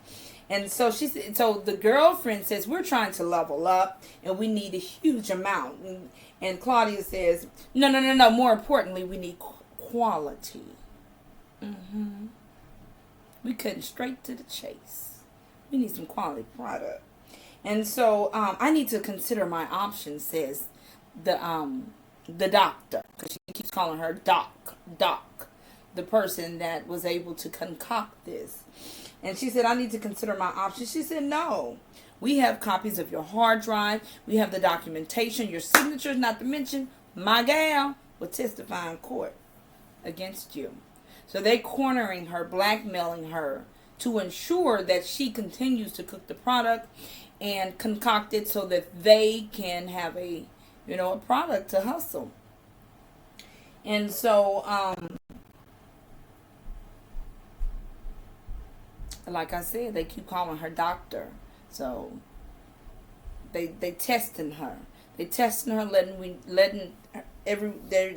And so so the girlfriend says, we're trying to level up and we need a huge amount. And Claudia says, no. More importantly, we need quality. We cutting straight to the chase. We need some quality product. And so I need to consider my options, says the doctor, because she keeps calling her doc, the person that was able to concoct this. And she said, I need to consider my options. She said, no. We have copies of your hard drive. We have the documentation, your signatures, not to mention my gal will testify in court against you. So they cornering her, blackmailing her to ensure that she continues to cook the product and concoct it so that they can have a product to hustle. And so, like I said, they keep calling her doctor. So they testing her. They testing her, they're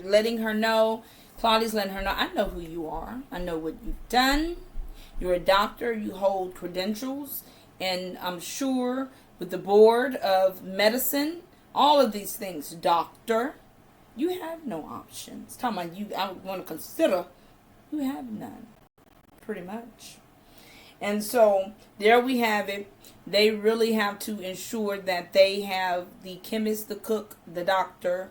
letting her know. Claudia's letting her know, I know who you are. I know what you've done. You're a doctor. You hold credentials. And I'm sure with the board of medicine, all of these things, doctor, you have no options. Talking about you, I want to consider, you have none. Pretty much. And so there we have it. They really have to ensure that they have the chemist, the cook, the doctor,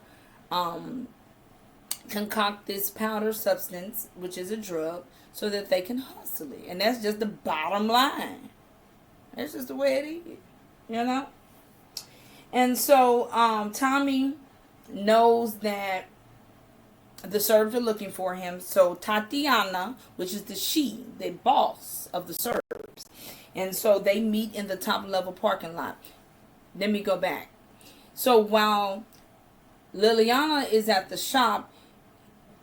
concoct this powder substance, which is a drug, so that they can hustle it. And that's just the bottom line. That's just the way it is, And so Tommy knows that the Serbs are looking for him. So Tatiana, which is the boss of the Serbs. And so they meet in the top level parking lot. Let me go back. So while Liliana is at the shop,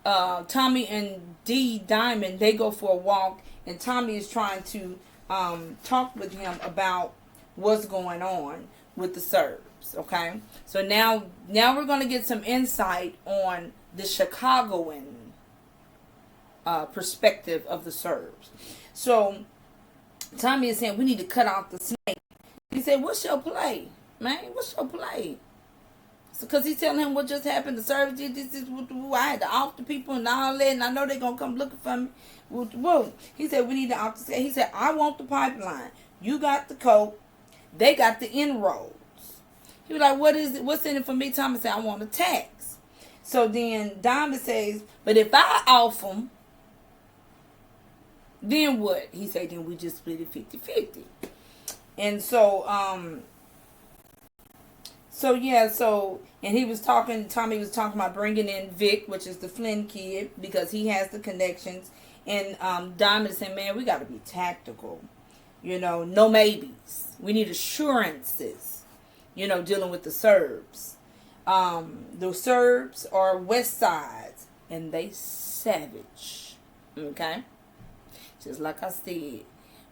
Tommy and Diamond, they go for a walk, and Tommy is trying to talk with him about what's going on with the Serbs. Okay, so now we're going to get some insight on the Chicagoan perspective of the Serbs. So Tommy is saying we need to cut off the snake. He said, "What's your play, man? What's your play?" Because he's telling him what just happened. The Serbs did this. I had to off the people and all that, and I know they're gonna come looking for me. Whoa. He said we need to off the snake. He said I want the pipeline. You got the coke. They got the inroads. He was like, what is it? What's in it for me? Tommy said, I want a tax. So then Diamond says, but if I off them, then what? He said, then we just split it 50-50. And so, and he was talking, Tommy was talking about bringing in Vic, which is the Flynn kid, because he has the connections. And Diamond said, man, we got to be tactical. No maybes. We need assurances, dealing with the Serbs. The Serbs are West Sides, and they savage. Okay? Just like I said,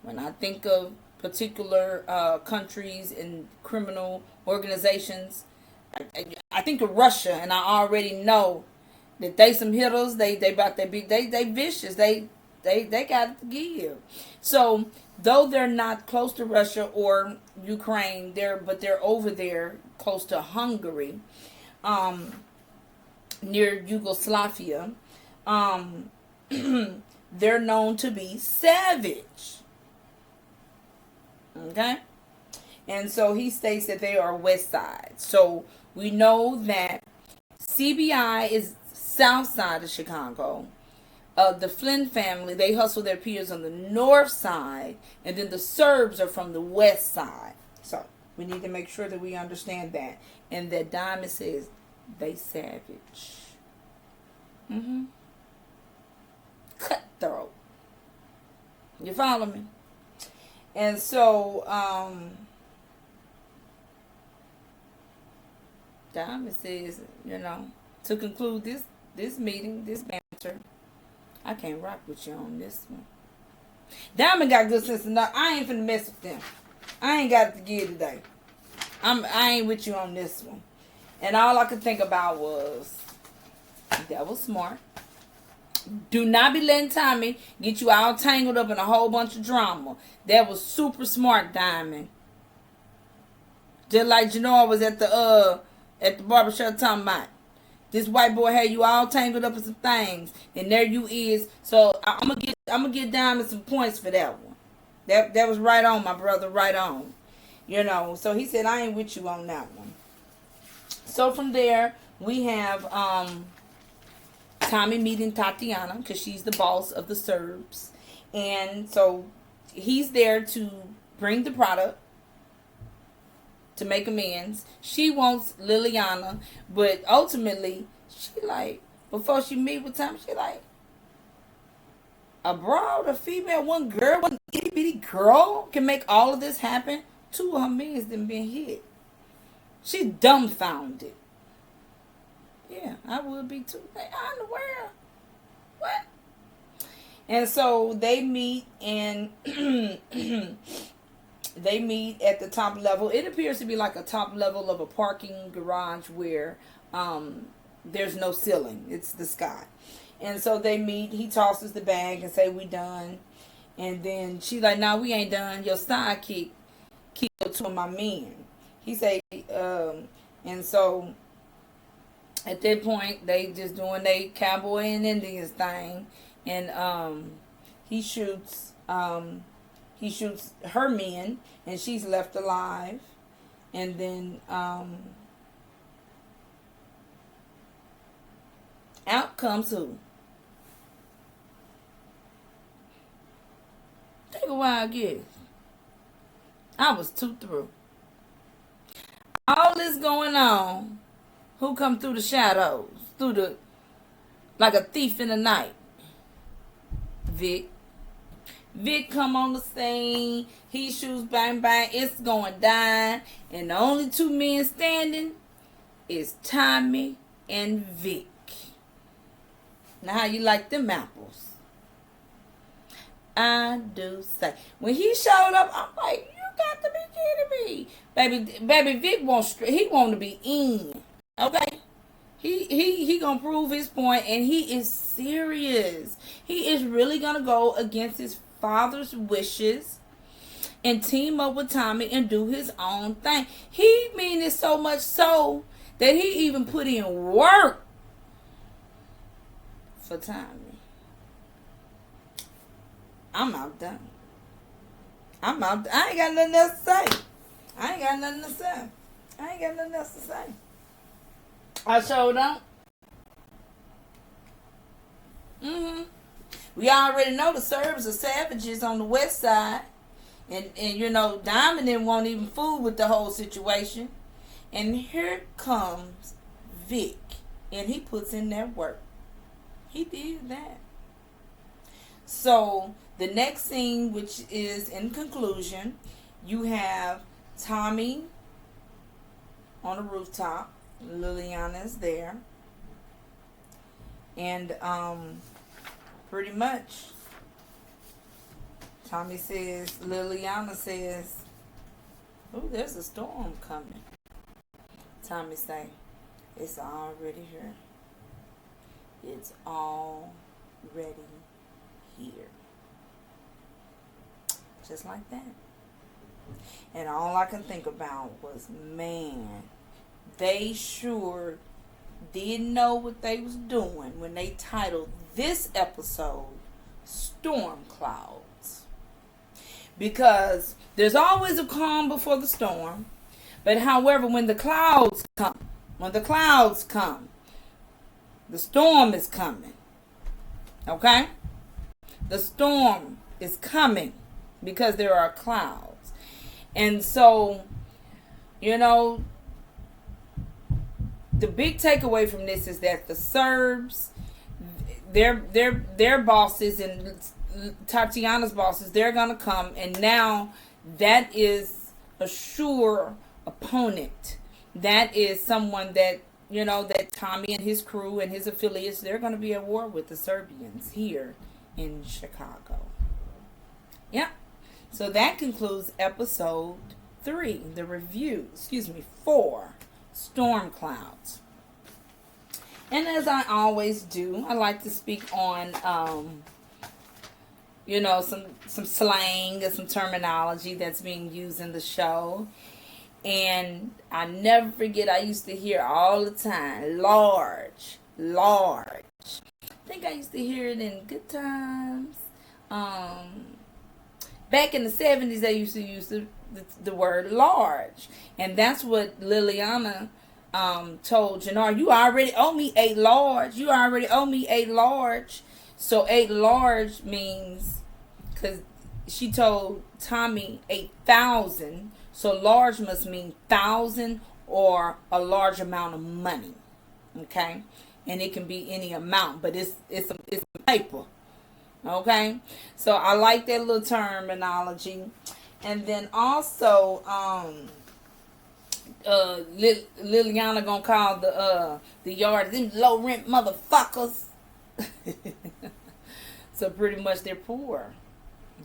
when I think of particular countries and criminal organizations, I think of Russia, and I already know that they some hitters. They about to be they vicious. They got to give. So though they're not close to Russia or Ukraine, they're over there close to Hungary, near Yugoslavia. They're known to be savage. Okay? And so he states that they are West Side. So we know that CBI is South Side of Chicago. The Flynn family, they hustle their peers on the North Side. And then the Serbs are from the West Side. So we need to make sure that we understand that. And that Diamond says they savage. Cutthroat. You follow me? And so Diamond says, to conclude this meeting, this banter, I can't rock with you on this one. Diamond got good sense enough. I ain't finna mess with them. I ain't got it to give today. I ain't with you on this one. And all I could think about was, that was smart. Do not be letting Tommy get you all tangled up in a whole bunch of drama. That was super smart, Diamond. Just like Janora was at the barbershop talking about. This white boy had you all tangled up in some things, and there you is. So I'm gonna get Diamond some points for that one. That was right on, my brother, right on. So he said, I ain't with you on that one. So from there, we have Tommy meeting Tatiana because she's the boss of the Serbs. And so he's there to bring the product to make amends. She wants Liliana, but ultimately, she like, before she meet with Tommy, she like, a broad, a female, one girl, one itty bitty girl can make all of this happen. 2 of her men's done been hit. She's dumbfounded. Yeah, I would be too. Like, how in the world? What? And so they meet, and they meet at the top level. It appears to be like a top level of a parking garage where there's no ceiling. It's the sky. And so they meet. He tosses the bag and say, we done. And then she's like, nah, we ain't done. Your sidekick killed 2 of my men. He say, and so at that point, they just doing their cowboy and Indians thing. And he shoots her men, and she's left alive. And then out comes who? Take a wild guess. I was too through. All this going on. Who come through the shadows? Like a thief in the night? Vic. Vic come on the scene. He shoots, bang, bang. It's going down. And the only 2 men standing is Tommy and Vic. Now, how you like them apples? I do say. When he showed up, I'm like, you got to be kidding me. Baby Vic wants to be in. Okay? He gonna prove his point, and he is serious. He is really gonna go against his father's wishes and team up with Tommy and do his own thing. He mean it so much so that he even put in work for Tommy. I'm outdone. I ain't got nothing else to say. I sure don't. We already know the Serbs are savages on the west side. And Diamond didn't want even fool with the whole situation. And here comes Vic. And he puts in that work. He did that. So, the next scene, which is in conclusion, you have Tommy on the rooftop. Liliana is there. And pretty much Tommy says, Liliana says, oh, there's a storm coming. Tommy say, it's already here. It's already here. Just like that. And all I can think about was, man, they sure didn't know what they was doing when they titled this episode Storm Clouds. Because there's always a calm before the storm. But however, when the clouds come, the storm is coming. Okay? The storm is coming because there are clouds. And so, the big takeaway from this is that the Serbs, their bosses and Tatiana's bosses, they're going to come. And now that is a sure opponent. That is someone that, that Tommy and his crew and his affiliates, they're going to be at war with the Serbians here in Chicago. Yeah. So that concludes episode 3, the review, 4, Storm Clouds. And as I always do, I like to speak on, some slang and some terminology that's being used in the show. And I never forget, I used to hear all the time, large. I think I used to hear it in Good Times. Back in the 70s, they used to use the word large. And that's what Liliana told Jannar, you already owe me 8 large. You already owe me 8 large. So 8 large means, because she told Tommy 8,000. So large must mean 1,000 or a large amount of money. Okay? And it can be any amount, but it's a paper. Okay? So I like that little terminology. And then also, Liliana gonna call the yard them low rent motherfuckers. So pretty much they're poor.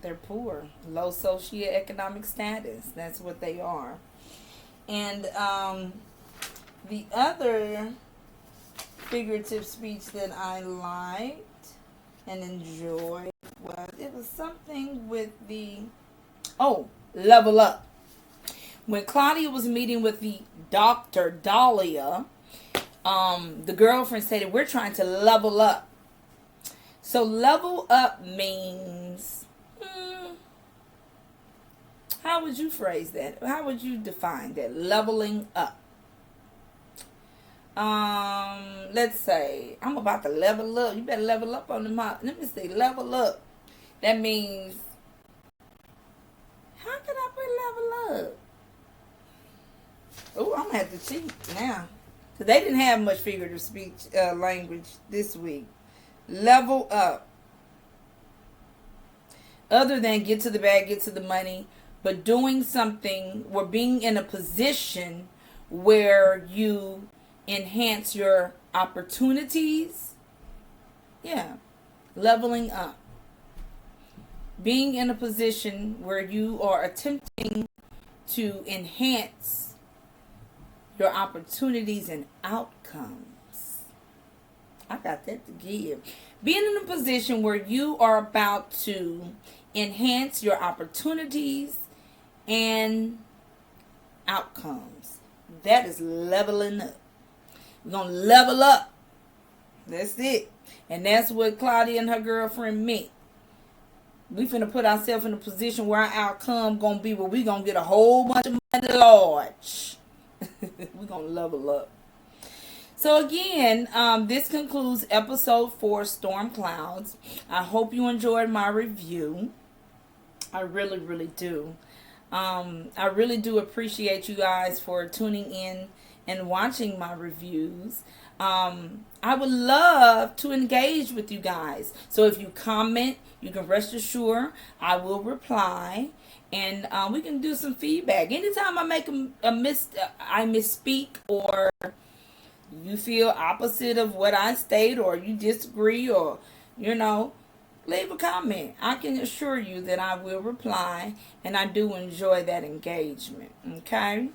They're poor. Low socioeconomic status. That's what they are. And the other figurative speech that I liked and enjoyed was something with the level up. When Claudia was meeting with the Dr. Dahlia, the girlfriend said, we're trying to level up. So level up means, how would you phrase that? How would you define that? Leveling up. Let's say, I'm about to level up. You better level up on the mop. Let me see, level up. That means, how can I put level up? Oh, I'm going to have to cheat now. Because they didn't have much figurative speech language this week. Level up. Other than get to the bag, get to the money. But doing something, or being in a position where you enhance your opportunities. Yeah. Leveling up. Being in a position where you are attempting to enhance your opportunities and outcomes. I got that to give. Being in a position where you are about to enhance your opportunities and outcomes. That is leveling up. We're going to level up. That's it. And that's what Claudia and her girlfriend meant. We finna put ourselves in a position where our outcome going to be where we going to get a whole bunch of money large. We're going to level up. So again, this concludes episode 4, Storm Clouds. I hope you enjoyed my review. I really, really do. I really do appreciate you guys for tuning in and watching my reviews. I would love to engage with you guys. So if you comment, you can rest assured I will reply. And we can do some feedback. Anytime I make I misspeak, or you feel opposite of what I state, or you disagree, or, leave a comment. I can assure you that I will reply, and I do enjoy that engagement. Okay?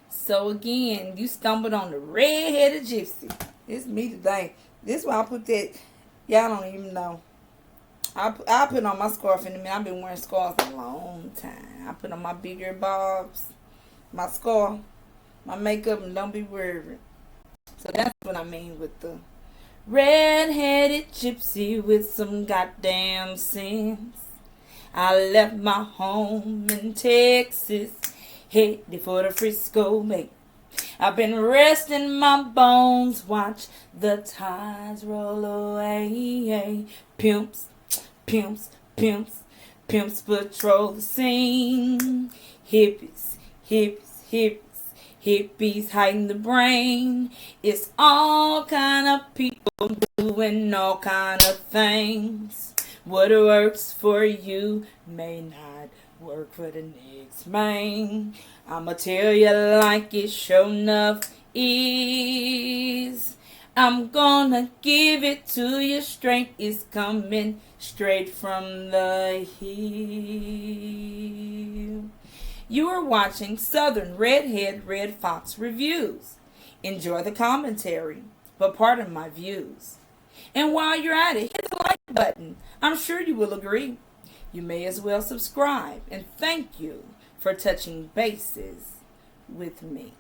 So again, you stumbled on the red-headed gypsy. It's me today. This is why I put that. Y'all don't even know. I put on my scarf in a minute. I've been wearing scarves a long time. I put on my big ear bobs, my scarf, my makeup, and don't be worried. So that's what I mean with the red-headed gypsy with some goddamn sense. I left my home in Texas, headed for the Frisco Bay. I've been resting my bones, watch the tides roll away. Pimps, pimps, pimps, pimps patrol the scene. Hippies, hippies, hippies, hippies hiding the brain. It's all kind of people doing all kind of things. What works for you may not work for the next man. I'ma tell you like it sure enough is. I'm gonna give it to you straight. It's coming straight from the hill. You are watching Southern Redhead Red Fox Reviews. Enjoy the commentary, but pardon my views. And while you're at it, hit the like button. I'm sure you will agree. You may as well subscribe. And thank you for touching bases with me.